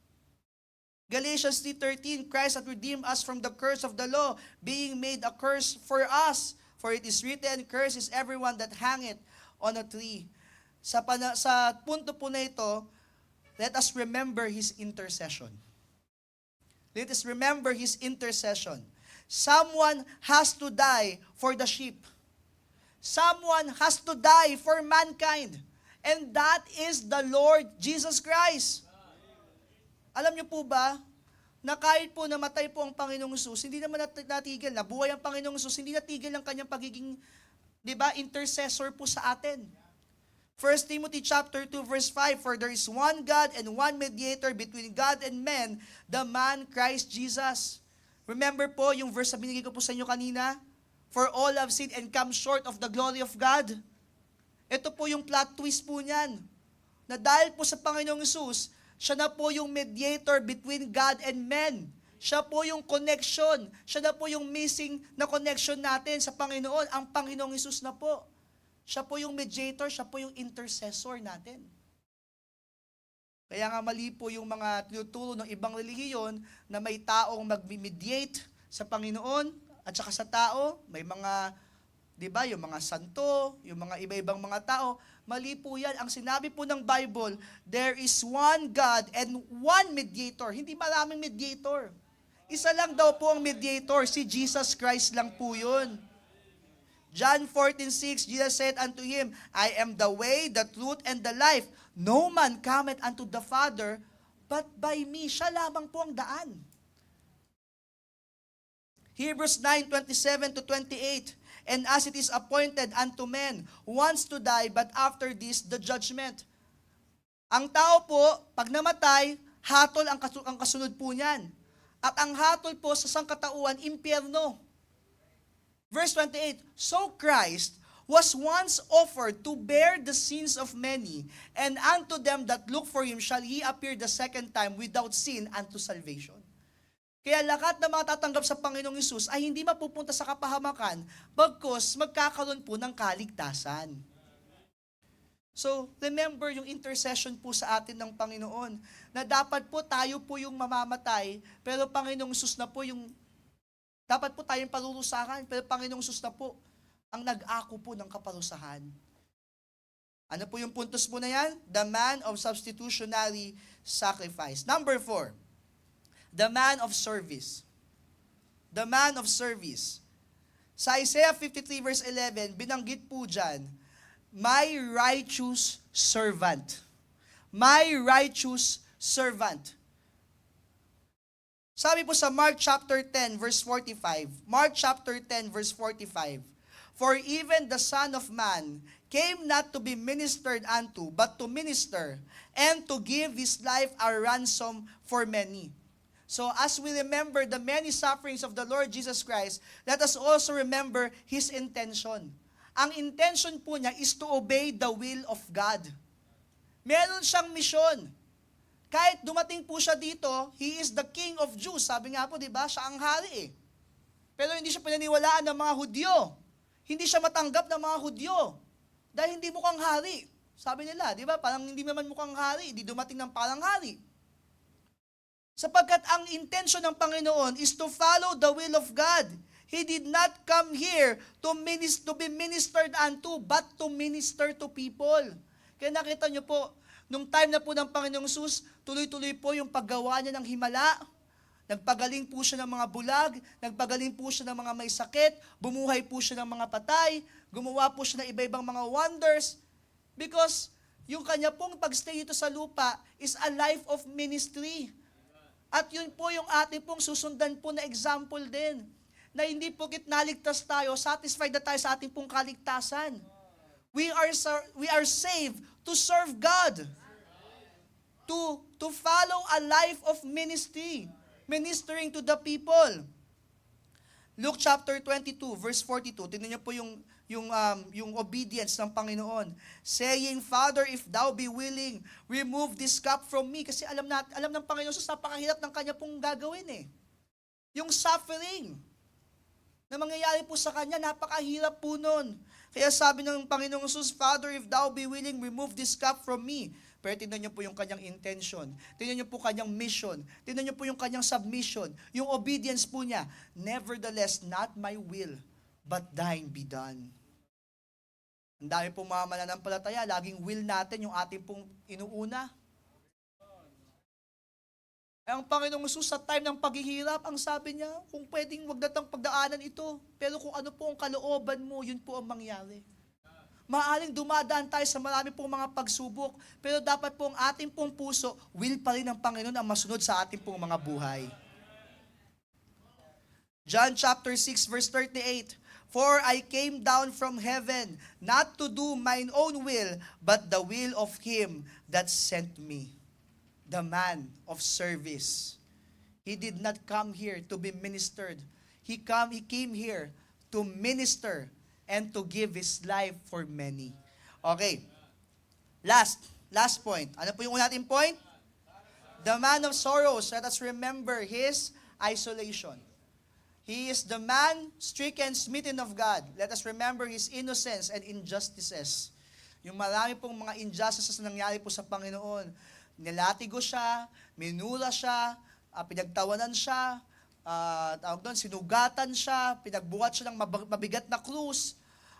Galatians 3:13, Christ hath redeemed us from the curse of the law, being made a curse for us. For it is written, cursed is everyone that hangeth on a tree. Sa punto po na ito, let us remember His intercession. Let us remember His intercession. Someone has to die for the sheep. Someone has to die for mankind. And that is the Lord Jesus Christ. Alam niyo po ba, na kahit po namatay po ang Panginoong Hesus, hindi naman natigil, nabuhay ang Panginoong Hesus, hindi natigil ang kanyang pagiging, di ba, intercessor po sa atin. 1 Timothy chapter 2 verse 5, for there is one God and one mediator between God and men, the man Christ Jesus. Remember po yung verse na binigay ko po sa inyo kanina? For all have sinned and come short of the glory of God. Ito po yung plot twist po niyan. Na dahil po sa Panginoong Hesus, siya na po yung mediator between God and men. Siya po yung connection. Siya na po yung missing na connection natin sa Panginoon. Ang Panginoong Hesus na po. Siya po yung mediator, siya po yung intercessor natin. Kaya nga mali po yung mga tinuturo ng ibang relihiyon na may taong mag-mediate sa Panginoon at saka sa tao. May mga, di ba, yung mga santo, yung mga iba-ibang mga tao. Mali po yan. Ang sinabi po ng Bible, there is one God and one mediator. Hindi maraming mediator. Isa lang daw po ang mediator, si Jesus Christ lang po yun. John 14:6, Jesus said unto him, I am the way, the truth, and the life. No man cometh unto the Father, but by me. Siya lamang po ang daan. Hebrews 9:27-28, and as it is appointed unto men, once to die, but after this, the judgment. Ang tao po, pag namatay, hatol ang kasunod po niyan. At ang hatol po sa sangkatauhan, impyerno. Verse 28, so Christ was once offered to bear the sins of many, and unto them that look for Him shall He appear the second time without sin unto salvation. Kaya lahat na matatanggap sa Panginoong Hesus ay hindi mapupunta sa kapahamakan, bagkus magkakaroon po ng kaligtasan. So, remember yung intercession po sa atin ng Panginoon, na dapat po tayo po yung mamamatay, pero Panginoong Hesus na po yung, dapat po tayong parurusahan, pero Panginoong Hesus na po ang nag-ako po ng kaparusahan. Ano po yung puntos po na yan? The man of substitutionary sacrifice. Number 4, the man of service. The man of service. Sa Isaiah 53 verse 11, binanggit po dyan, my righteous servant. My righteous servant. Sabi po sa Mark chapter 10 verse 45, Mark chapter 10 verse 45, for even the Son of Man came not to be ministered unto, but to minister, and to give His life a ransom for many. So as we remember the many sufferings of the Lord Jesus Christ, let us also remember His intention. Ang intention po niya is to obey the will of God. Meron siyang misyon. Kahit dumating po siya dito, He is the King of Jews. Sabi nga po, di ba, siya ang hari eh. Pero hindi siya pinaniwalaan ng mga Hudyo. Hindi siya matanggap ng mga Hudyo. Dahil hindi mukhang hari. Sabi nila, di ba, parang hindi naman mukhang hari, hindi dumating ng parang hari. Sapagkat ang intention ng Panginoon is to follow the will of God. He did not come here to be ministered unto, but to minister to people. Kaya nakita niyo po, nung time na po ng Panginoong Hesus, tuloy-tuloy po yung paggawa niya ng himala. Nagpagaling po siya ng mga bulag, nagpagaling po siya ng mga may sakit, bumuhay po siya ng mga patay, gumawa po siya ng iba-ibang mga wonders. Because yung kanya pong pagstay dito sa lupa is a life of ministry. At yun po yung ating pong susundan po na example din. Na hindi po naligtas tayo, satisfied na tayo sa ating pong kaligtasan. We are saved to serve God. To follow a life of ministry. Ministering to the people. Luke chapter 22, verse 42. Tingnan niyo po yung obedience ng Panginoon. Saying, Father, if thou be willing, remove this cup from me. Kasi alam ng Panginoon, napakahirap ng kanya pong gagawin eh. Yung suffering na mangyayari po sa kanya, napakahirap po nun. Kaya sabi ng Panginoong Jesus, Father, if thou be willing, remove this cup from me. Pero tingnan niyo po yung kanyang intention. Tingnan niyo po kanyang mission. Tingnan niyo po yung kanyang submission. Yung obedience po niya. Nevertheless, not my will, but thine be done. Ang dami pong mga mananampalataya, laging will natin yung ating pong inuuna. Ang Panginoong Jesus sa time ng paghihirap, ang sabi niya, kung pwedeng wag natang pagdaanan ito, pero kung ano po ang kalooban mo, yun po ang mangyari. Maaaring dumadaan tayo sa marami pong mga pagsubok, pero dapat po ang ating pong puso, will pa rin ng Panginoon ang masunod sa ating pong mga buhay. John chapter 6 verse 38, for I came down from heaven, not to do mine own will, but the will of Him that sent me. The man of service. He did not come here to be ministered. He came here to minister, and to give His life for many. Okay. Last point. Ano po yung una nating point? The man of sorrows. Let us remember his isolation. He is the man stricken, smitten of God. Let us remember his innocence and injustices. Yung marami pong mga injustices na nangyari po sa Panginoon. Nilatigo siya, minula siya, pinagtawanan siya, tawag doon, sinugatan siya, pinagbuhat siya ng mabigat na krus,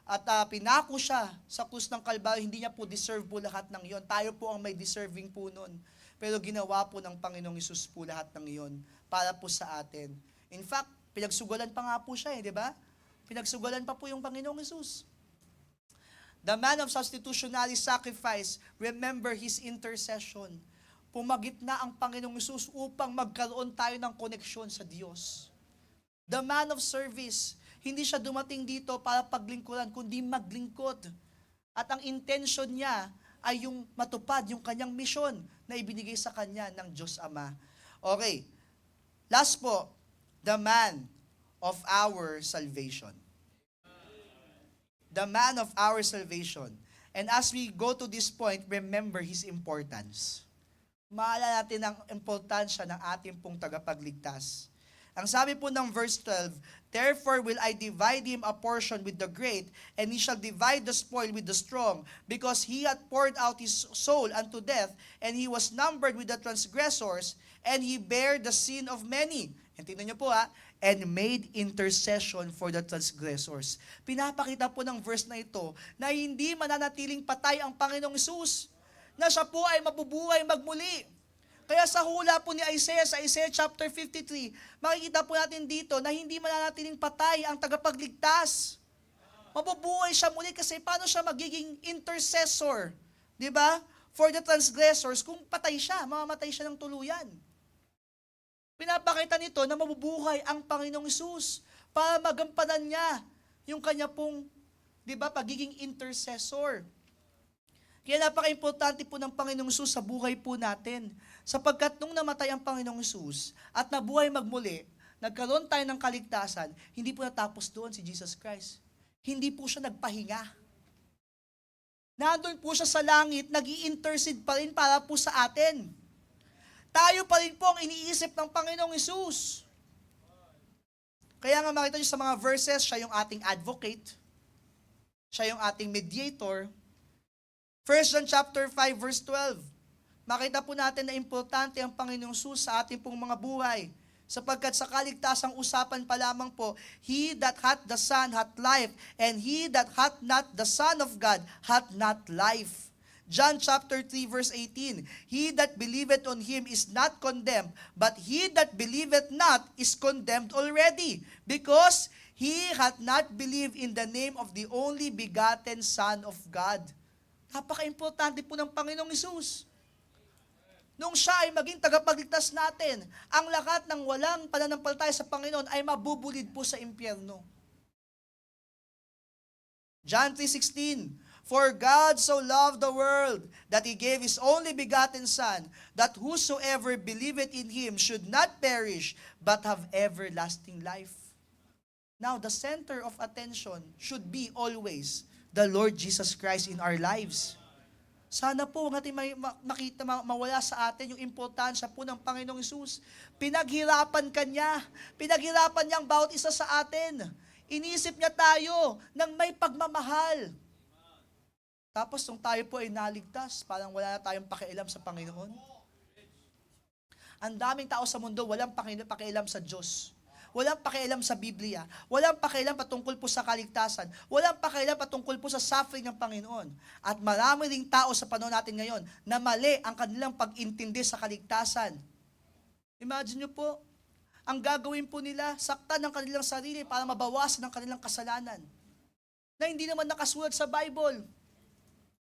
at pinako siya sa krus ng Kalbaryo. Hindi niya po deserve po lahat ng iyon. Tayo po ang may deserving po nun. Pero ginawa po ng Panginoong Hesus po lahat ng iyon para po sa atin. In fact, pinagsugalan pa nga po siya, di ba? Pinagsugalan pa po yung Panginoong Hesus. The man of substitutionary sacrifice, remember his intercession. Pumagit na ang Panginoong Hesus upang magkaroon tayo ng koneksyon sa Diyos. The man of service, hindi siya dumating dito para paglingkuran, kundi maglingkod. At ang intention niya ay yung matupad yung kanyang misyon na ibinigay sa kanya ng Diyos Ama. Okay. Last po, the man of our salvation. The man of our salvation. And as we go to this point, remember his importance. Maalala natin ang importansya ng ating pong tagapagligtas. Ang sabi po ng verse 12, therefore will I divide him a portion with the great, and he shall divide the spoil with the strong, because he hath poured out his soul unto death, and he was numbered with the transgressors, and he bare the sin of many. And tingnan niyo po and made intercession for the transgressors. Pinapakita po ng verse na ito na hindi mananatiling patay ang Panginoong Hesus, na siya po ay mabubuhay magmuli. Kaya sa hula po ni Isaiah, sa Isaiah chapter 53, makikita po natin dito na hindi mananatiling patay ang tagapagligtas. Mabubuhay siya muli kasi paano siya magiging intercessor? Di ba? For the transgressors, kung patay siya, mamamatay siya ng tuluyan. Pinapakita nito na mabubuhay ang Panginoong Hesus para magampanan niya yung kanya pong, di ba, pagiging intercessor. Kaya napaka-importante po ng Panginoong Hesus sa buhay po natin. Sapagkat nung namatay ang Panginoong Hesus at nabuhay magmuli, nagkaroon tayo ng kaligtasan, hindi po natapos doon si Jesus Christ. Hindi po siya nagpahinga. Nandun po siya sa langit, nag-i-intercede pa rin para po sa atin. Tayo pa rin po ang iniisip ng Panginoong Hesus. Kaya nga makita niyo sa mga verses, siya yung ating advocate, siya yung ating mediator. 1 John chapter 5 verse 12. Makita po natin na importante ang Panginoong Hesus sa ating pong mga buhay. Sapagkat sa kaligtasang usapan pa lamang po, he that hath the Son hath life, and he that hath not the Son of God hath not life. John chapter 3 verse 18, he that believeth on him is not condemned, but he that believeth not is condemned already, because he hath not believed in the name of the only begotten Son of God. Napaka-importante po ng Panginoong Hesus. Nung siya ay maging tagapagligtas natin, ang lahat ng walang pananampalataya sa Panginoon ay mabubulid po sa impyerno. John 3:16, for God so loved the world that He gave His only begotten Son, that whosoever believeth in Him should not perish, but have everlasting life. Now, the center of attention should be always the Lord Jesus Christ in our lives. Sana po natin makita, mawala sa atin yung importansya po ng Panginoong Hesus. Pinaghirapan Kanya. Pinaghirapan niya ang bawat isa sa atin. Inisip niya tayo ng may pagmamahal. Tapos nung tayo po ay naligtas, parang wala na tayong pakialam sa Panginoon. Ang daming tao sa mundo, walang pakialam sa Diyos. Walang pakialam sa Biblia. Walang pakialam patungkol po sa kaligtasan. Walang pakialam patungkol po sa suffering ng Panginoon. At marami ring tao sa panahon natin ngayon na mali ang kanilang pag-intindi sa kaligtasan. Imagine nyo po, ang gagawin po nila, saktan ng kanilang sarili para mabawasan ang kanilang kasalanan. Na hindi naman nakasulat sa Bible.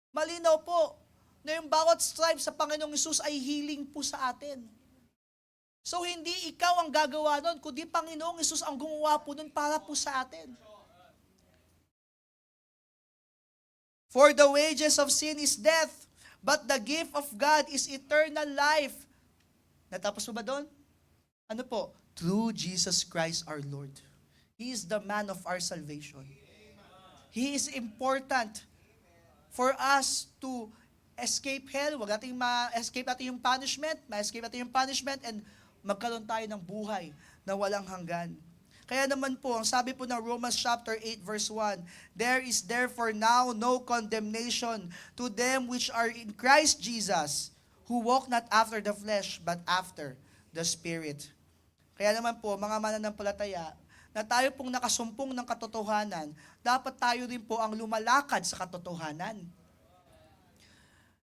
Malinaw po na yung bawat stripe sa Panginoong Hesus ay healing po sa atin. So, hindi ikaw ang gagawa nun, kundi Panginoong Hesus ang gumawa po nun para po sa atin. For the wages of sin is death, but the gift of God is eternal life. Natapos mo ba doon? Ano po? Through Jesus Christ our Lord. He is the man of our salvation. He is important for us to escape hell. Huwag natin ma-escape natin yung punishment, and magkaroon tayo ng buhay na walang hanggan. Kaya naman po, ang sabi po ng Romans chapter 8 verse 1, there is therefore now no condemnation to them which are in Christ Jesus, who walk not after the flesh, but after the Spirit. Kaya naman po, mga mananampalataya, na tayo pong nakasumpong ng katotohanan, dapat tayo rin po ang lumalakad sa katotohanan.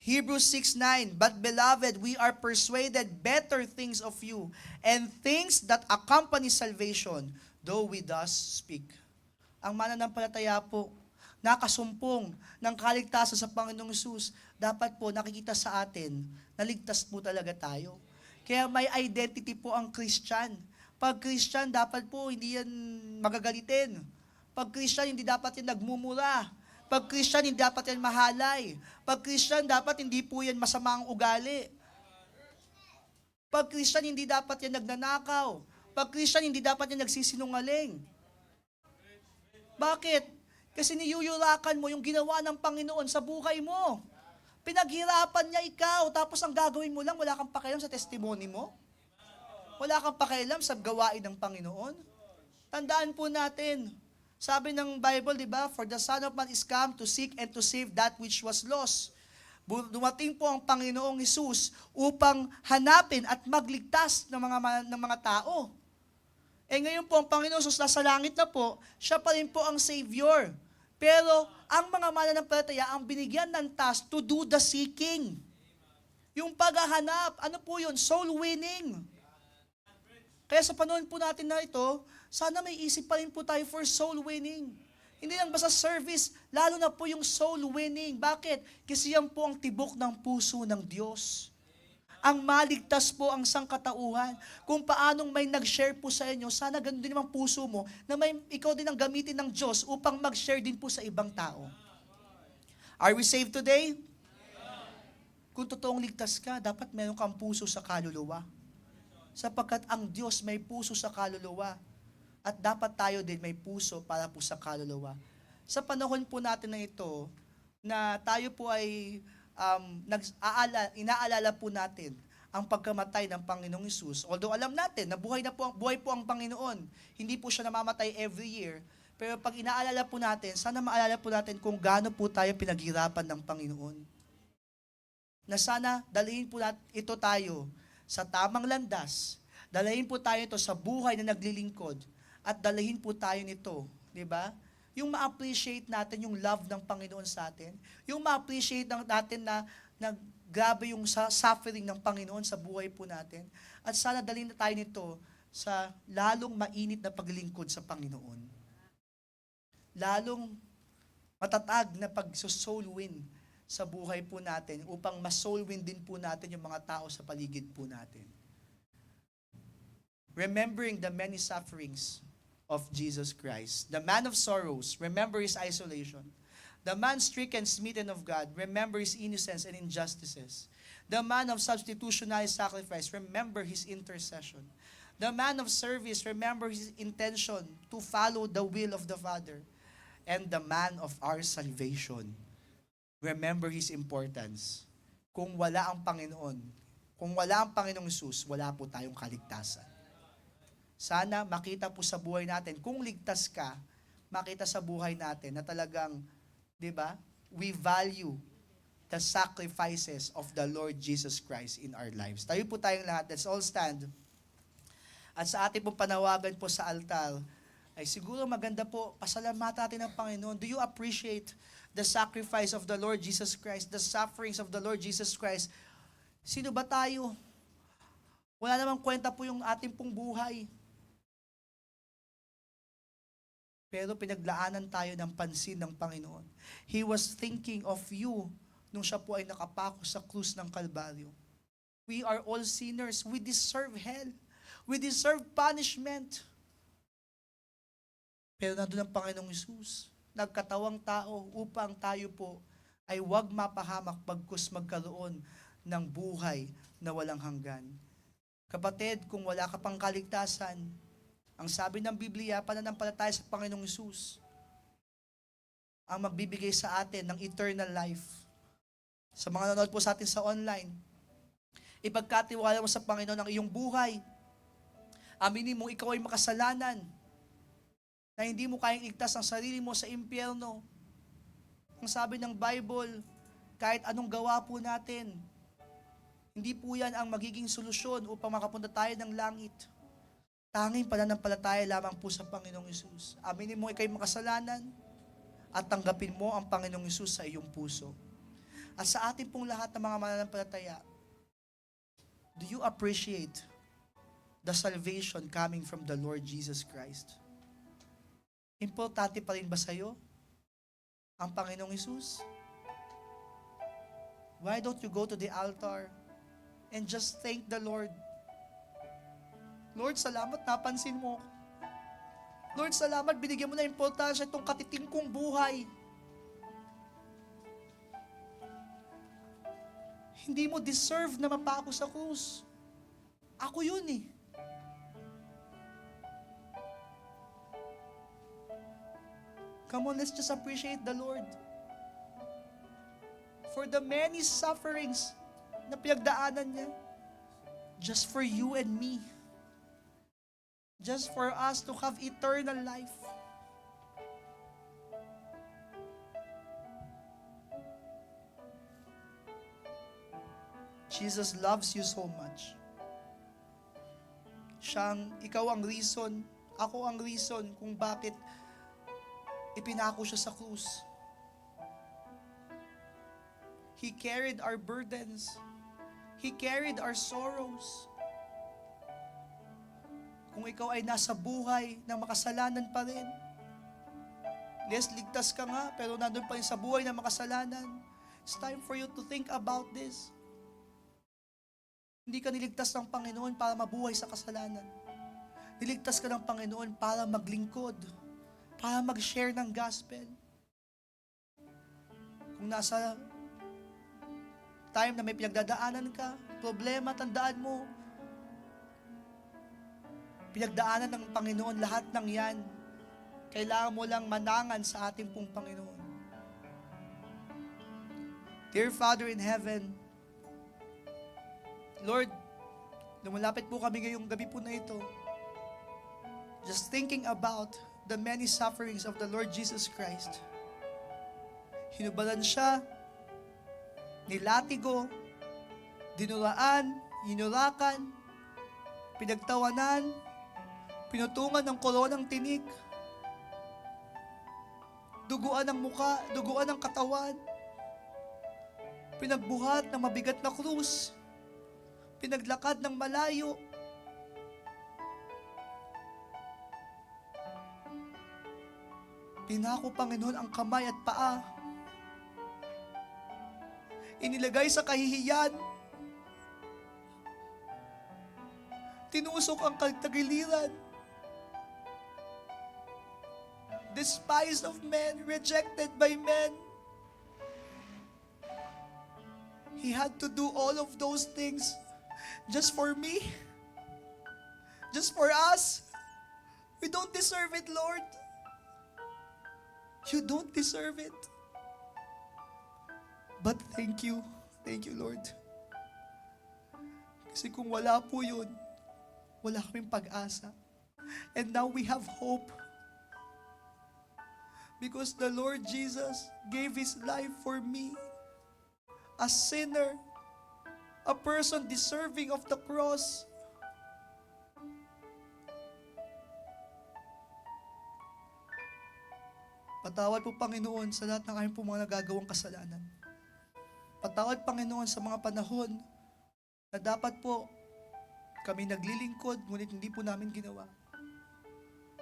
Hebrews 6:9, but beloved, we are persuaded better things of you, and things that accompany salvation, though we thus speak. Ang mananampalataya po, nakasumpong ng kaligtasan sa Panginoong Hesus, dapat po nakikita sa atin, naligtas po talaga tayo. Kaya may identity po ang Christian. Pag Christian, dapat po hindi yan magagalitin. Pag Christian, hindi dapat yan nagmumura. Pag Christian, hindi dapat yan mahalay. Pag Christian, dapat hindi po yan masamang ugali. Pag Christian, hindi dapat yan nagnanakaw. Pag Christian, hindi dapat yan nagsisinungaling. Bakit? Kasi niyuyurakan mo yung ginawa ng Panginoon sa buhay mo. Pinaghirapan niya ikaw, tapos ang gagawin mo lang, wala kang pakialam sa testimony mo. Wala kang pakialam sa gawain ng Panginoon. Tandaan po natin, sabi ng Bible, di ba? For the Son of Man is come to seek and to save that which was lost. Dumating po ang Panginoong Hesus upang hanapin at magligtas ng mga tao. Ngayon po ang Panginoong Hesus nasa langit na po, siya pa rin po ang Savior. Pero ang mga mananampalataya ang binigyan ng task to do the seeking. Yung paghahanap, ano po yun? Soul winning. Kaya sa panahon po natin na ito, sana may isip pa rin po tayo for soul winning. Hindi lang basta service, lalo na po yung soul winning. Bakit? Kasi yan po ang tibok ng puso ng Diyos. Ang maligtas po ang sangkatauhan. Kung paanong may nag-share po sa inyo, sana ganun din ang puso mo, na ikaw din ang gamitin ng Diyos upang mag-share din po sa ibang tao. Are we saved today? Kung totoong ligtas ka, dapat meron kang puso sa kaluluwa. Sapagkat ang Diyos may puso sa kaluluwa. At dapat tayo din may puso para po sa kaluluwa. Sa panahon po natin na ito, na tayo po ay inaalala po natin ang pagkamatay ng Panginoong Hesus. Although alam natin na buhay po ang Panginoon. Hindi po siya namamatay every year. Pero pag inaalala po natin, sana maalala po natin kung gaano po tayo pinaghirapan ng Panginoon. Na sana dalhin po ito tayo sa tamang landas. Dalhin po tayo ito sa buhay na naglilingkod. At dalhin po tayo nito. Di ba? Yung ma-appreciate natin yung love ng Panginoon sa atin. Yung ma-appreciate natin na grabe yung suffering ng Panginoon sa buhay po natin. At sana dalhin na tayo nito sa lalong mainit na paglilingkod sa Panginoon. Lalong matatag na pag-soul win sa buhay po natin upang ma-soul win din po natin yung mga tao sa paligid po natin. Remembering the many sufferings of Jesus Christ. The man of sorrows, remember his isolation. The man stricken, smitten of God, remember his innocence and injustices. The man of substitutionary sacrifice, remember his intercession. The man of service, remember his intention to follow the will of the Father. And the man of our salvation, remember his importance. Kung wala ang Panginoon, kung wala ang Panginoong Hesus, wala po tayong kaligtasan. Sana makita po sa buhay natin, kung ligtas ka, makita sa buhay natin na talagang, di ba, we value the sacrifices of the Lord Jesus Christ in our lives. Tayo po tayong lahat, let's all stand. At sa ating pong panawagan po sa altar, ay siguro maganda po, pasalamatan natin ang Panginoon. Do you appreciate the sacrifice of the Lord Jesus Christ, the sufferings of the Lord Jesus Christ? Sino ba tayo? Wala namang kwenta po yung ating pong buhay. Pero pinaglaanan tayo ng pansin ng Panginoon. He was thinking of you nung siya po ay nakapako sa krus ng Kalbaryo. We are all sinners. We deserve hell. We deserve punishment. Pero nandun ang Panginoong Hesus, nagkatawang tao upang tayo po ay huwag mapahamak bagkus magkaroon ng buhay na walang hanggan. Kapatid, kung wala ka pang kaligtasan, Ang sabi ng Biblia, pananampalataya sa Panginoong Hesus ang magbibigay sa atin ng eternal life. Sa mga nanonood po sa atin sa online, ipagkatiwala mo sa Panginoon ang iyong buhay. Aminin mo ikaw ay makasalanan, na hindi mo kayang igtas ang sarili mo sa impyerno. Ang sabi ng Bible, kahit anong gawa po natin, hindi po yan ang magiging solusyon upang makapunta tayo ng langit. Tanging pananampalataya lamang po sa Panginoong Hesus. Aminin mo ikaw'y makasalanan at tanggapin mo ang Panginoong Hesus sa iyong puso. At sa ating pong lahat ng mga mananampalataya, do you appreciate the salvation coming from the Lord Jesus Christ? Importante pa rin ba sa iyo ang Panginoong Hesus? Why don't you go to the altar and just thank the Lord? Lord, salamat napansin mo. Lord, salamat binigyan mo na importansya itong katiting kong buhay. Hindi mo deserve na mapako sa krus. Ako yun eh. Come on, let's just appreciate the Lord for the many sufferings na pinagdaanan niya just for you and me. Just for us to have eternal life. Jesus loves you so much. Ikaw ang reason, ako ang reason kung bakit ipinako siya sa krus. He carried our burdens. He carried our sorrows. Kung ikaw ay nasa buhay na makasalanan pa rin, yes, ligtas ka nga, pero nandun pa rin sa buhay na makasalanan, it's time for you to think about this. Hindi ka niligtas ng Panginoon para mabuhay sa kasalanan. Niligtas ka ng Panginoon para maglingkod, para mag-share ng gospel. Kung nasa time na may pinagdadaanan ka, problema, tandaan mo, pinagdaanan ng Panginoon lahat ng yan. Kailangan mo lang manangan sa ating pong Panginoon. Dear Father in heaven, Lord, lumalapit po kami ngayong gabi po na ito, just thinking about the many sufferings of the Lord Jesus Christ. Hinubalan siya, nilatigo, dinulaan, inurakan, pinagtawanan, pinutungan ng koronang tinik, duguan ng muka, duguan ng katawan, pinagbuhat ng mabigat na krus, pinaglakad ng malayo, pinako, Panginoon, ang kamay at paa, inilagay sa kahihiyan, tinusok ang tagiliran, despised of men, rejected by men. He had to do all of those things just for me, just for us. We don't deserve it, Lord. You don't deserve it. But thank you, Lord. Kasi kung wala po yun, wala kaming pag-asa. And now we have hope. Because the Lord Jesus gave His life for me, a sinner, a person deserving of the cross. Patawad po, Panginoon, sa lahat ng aming po mga nagagawang kasalanan. Patawad, Panginoon, sa mga panahon na dapat po kami naglilingkod, ngunit hindi po namin ginawa.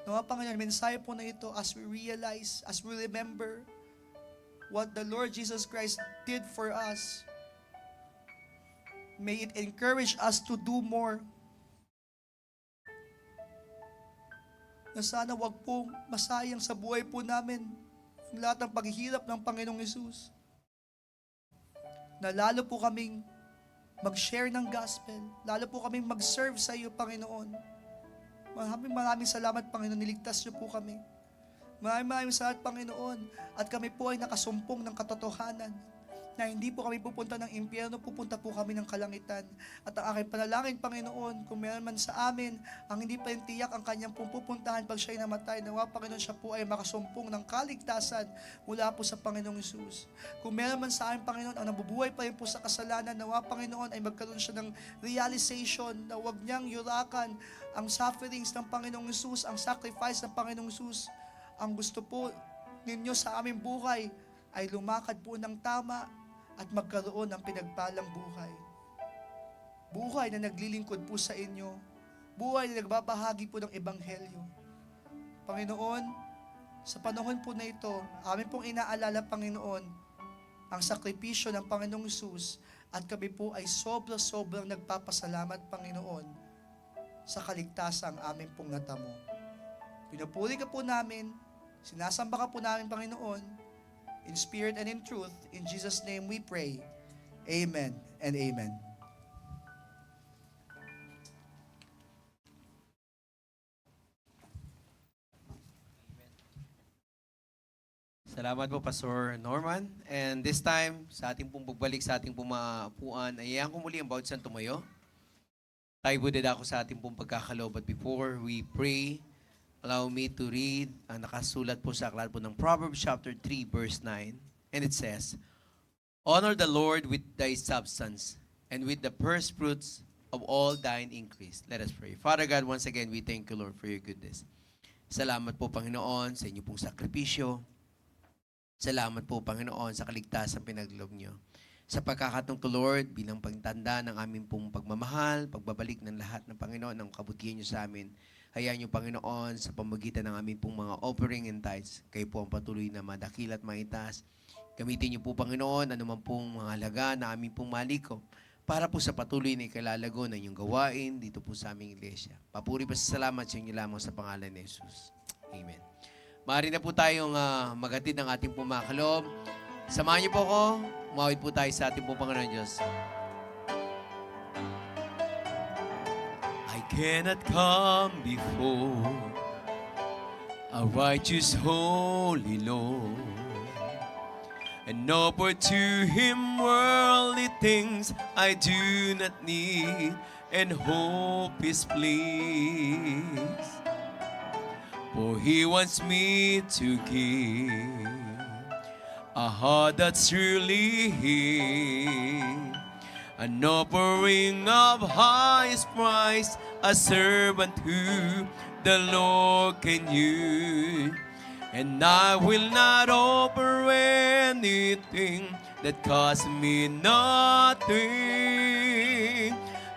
Nawa, Panginoon, mensahe po na ito as we realize, as we remember what the Lord Jesus Christ did for us. May it encourage us to do more. Na sana wag pong masayang sa buhay po namin ang lahat ng paghihirap ng Panginoong Hesus. Na lalo po kaming mag-share ng gospel, lalo po kaming mag-serve sa iyo, Panginoon. Maraming salamat, Panginoon, niligtas niyo po kami. Maraming salamat, Panginoon, at kami po ay nakasumpong ng katotohanan na hindi po kami pupunta ng impyerno, pupunta po kami ng kalangitan. At ang aking panalangin, Panginoon, kung meron man sa amin ang hindi pa yung tiyak ang kanyang pupuntahan pag siya'y namatay, nawa, Panginoon, siya po ay makasumpong ng kaligtasan mula po sa Panginoong Hesus. Kung meron man sa amin, Panginoon, ang nabubuhay pa rin po sa kasalanan, nawa, Panginoon, ay magkaroon siya ng realization na huwag niyang yurakan ang sufferings ng Panginoong Hesus, ang sacrifice ng Panginoong Hesus. Ang gusto po ninyo sa aming buhay ay lumakad po ng tama at magkaroon ng pinagpalang buhay. Buhay na naglilingkod po sa inyo. Buhay na nagbabahagi po ng Ebanghelyo. Panginoon, sa panahon po na ito, amin pong inaalala, Panginoon, ang sakripisyo ng Panginoong Hesus at kami po ay sobrang nagpapasalamat, Panginoon, sa kaligtasang amin pong natamo. Pinupuri ka po namin, sinasamba ka po namin, Panginoon, in spirit and in truth. In Jesus' name we pray. Amen and amen. Salamat po, Pastor Norman. And this time, sa ating pong pagbalik sa ating pong maapuan, ayahan ko muli ang bawat isang tumayo. Tayo budid ako sa ating pong pagkakaloob. But before we pray, allow me to read ang nakasulat po sa aklat po ng Proverbs chapter 3, verse 9. And it says, "Honor the Lord with thy substance, and with the first fruits of all thine increase." Let us pray. Father God, once again, we thank you, Lord, for your goodness. Salamat po, Panginoon, sa inyo pong sakripisyo. Salamat po, Panginoon, sa kaligtasan pinaglob nyo. Sa pagkakataong to, Lord, bilang pagtanda ng aming pong pagmamahal, pagbabalik ng lahat ng Panginoon, ng kabutihan nyo sa amin, hayaan nyo, Panginoon, sa pamagitan ng aming pong mga offering and tithes, kayo po ang patuloy na madakil at maitaas. Gamitin nyo po, Panginoon, anuman pong mga halaga na aming pong maliko, para po sa patuloy na ikalalago ng inyong gawain dito po sa aming iglesia. Papuri pa sa salamat sa inyo lamang sa pangalan ni Jesus. Amen. Maaari na po tayong maghatid ng ating pong mga kaloob. Samahan niyo po ako, umawit po tayo sa ating pong Panginoon Diyos. I cannot come before a righteous holy Lord and offer to Him worldly things I do not need and hope His please. For He wants me to give a heart that's truly His, an offering of highest price, a servant who the Lord can use. And I will not offer anything that costs me nothing.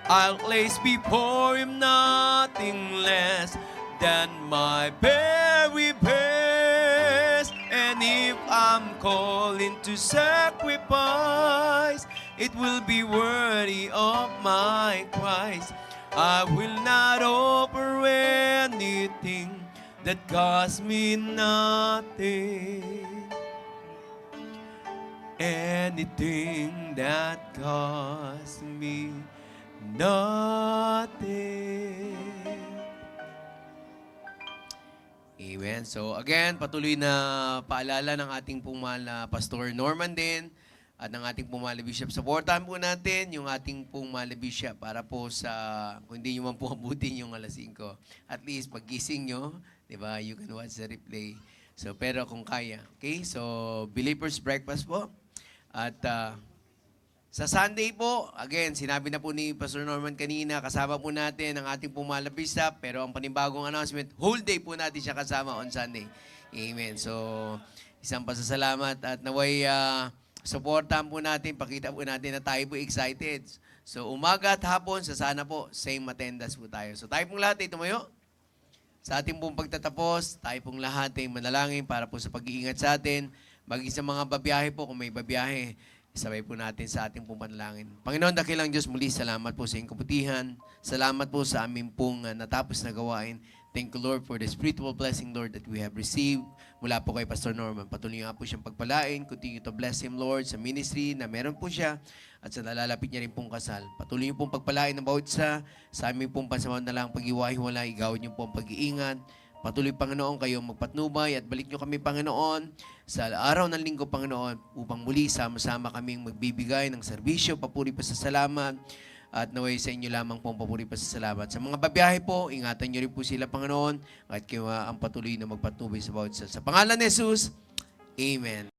I'll place before Him nothing less than my very best. And if I'm calling to sacrifice, it will be worthy of my price. I will not offer anything that costs me nothing. Anything that costs me nothing. Amen. So again, patuloy na paalala ng ating pong mahal na Pastor Norman din at ng ating pong mahal na Bishop. Supportahan po natin yung ating pong mahal na Bishop para po sa, kung hindi nyo man po abutin yung alas 5. At least paggising nyo, di ba, you can watch the replay. So pero kung kaya. Okay? So Believers Breakfast po. At sa Sunday po, again, sinabi na po ni Pastor Norman kanina, kasama po natin ang ating pong mahal na Bishop, pero ang panibagong announcement, whole day po natin siya kasama on Sunday. Amen. So, isang pasasalamat at naway supportahan po natin, pakita po natin na tayo po excited. So, umaga at hapon, sa sana po, same attendance po tayo. So, tayo pong lahat ay tumayo. Sa ating pong pagtatapos, tayo pong lahat ay manalangin para po sa pag-iingat sa atin. Maging sa mga babiyahe po, kung may babiyahe, isabay po natin sa ating pong panalangin. Panginoon, dakilang Diyos, muli salamat po sa iyong kabutihan. Salamat po sa aming pong natapos na gawain. Thank you, Lord, for the spiritual blessing, Lord, that we have received mula po kay Pastor Norman. Patuloy nga po siyang pagpalain. Continue to bless him, Lord, sa ministry na meron po siya at sa nalalapit niya rin pong kasal. Patuloy niyo pong pagpalain ng bawat isa sa aming pong pansamantalang pag-iwahiwala. Igawin niyo pong pag-iingat. Patuloy, Panginoon, kayo magpatnubay at balik niyo kami, Panginoon, sa araw ng linggo, Panginoon, upang muli sama-sama kaming magbibigay ng serbisyo, papuri pa sa salamat, at naway sa inyo lamang po ang papuri pa sa salamat. Sa mga babiyahe po, ingatan niyo rin po sila, Panginoon, at kayo ang patuloy na magpatnubay sa bawat isa. Sa pangalan ni Jesus, Amen.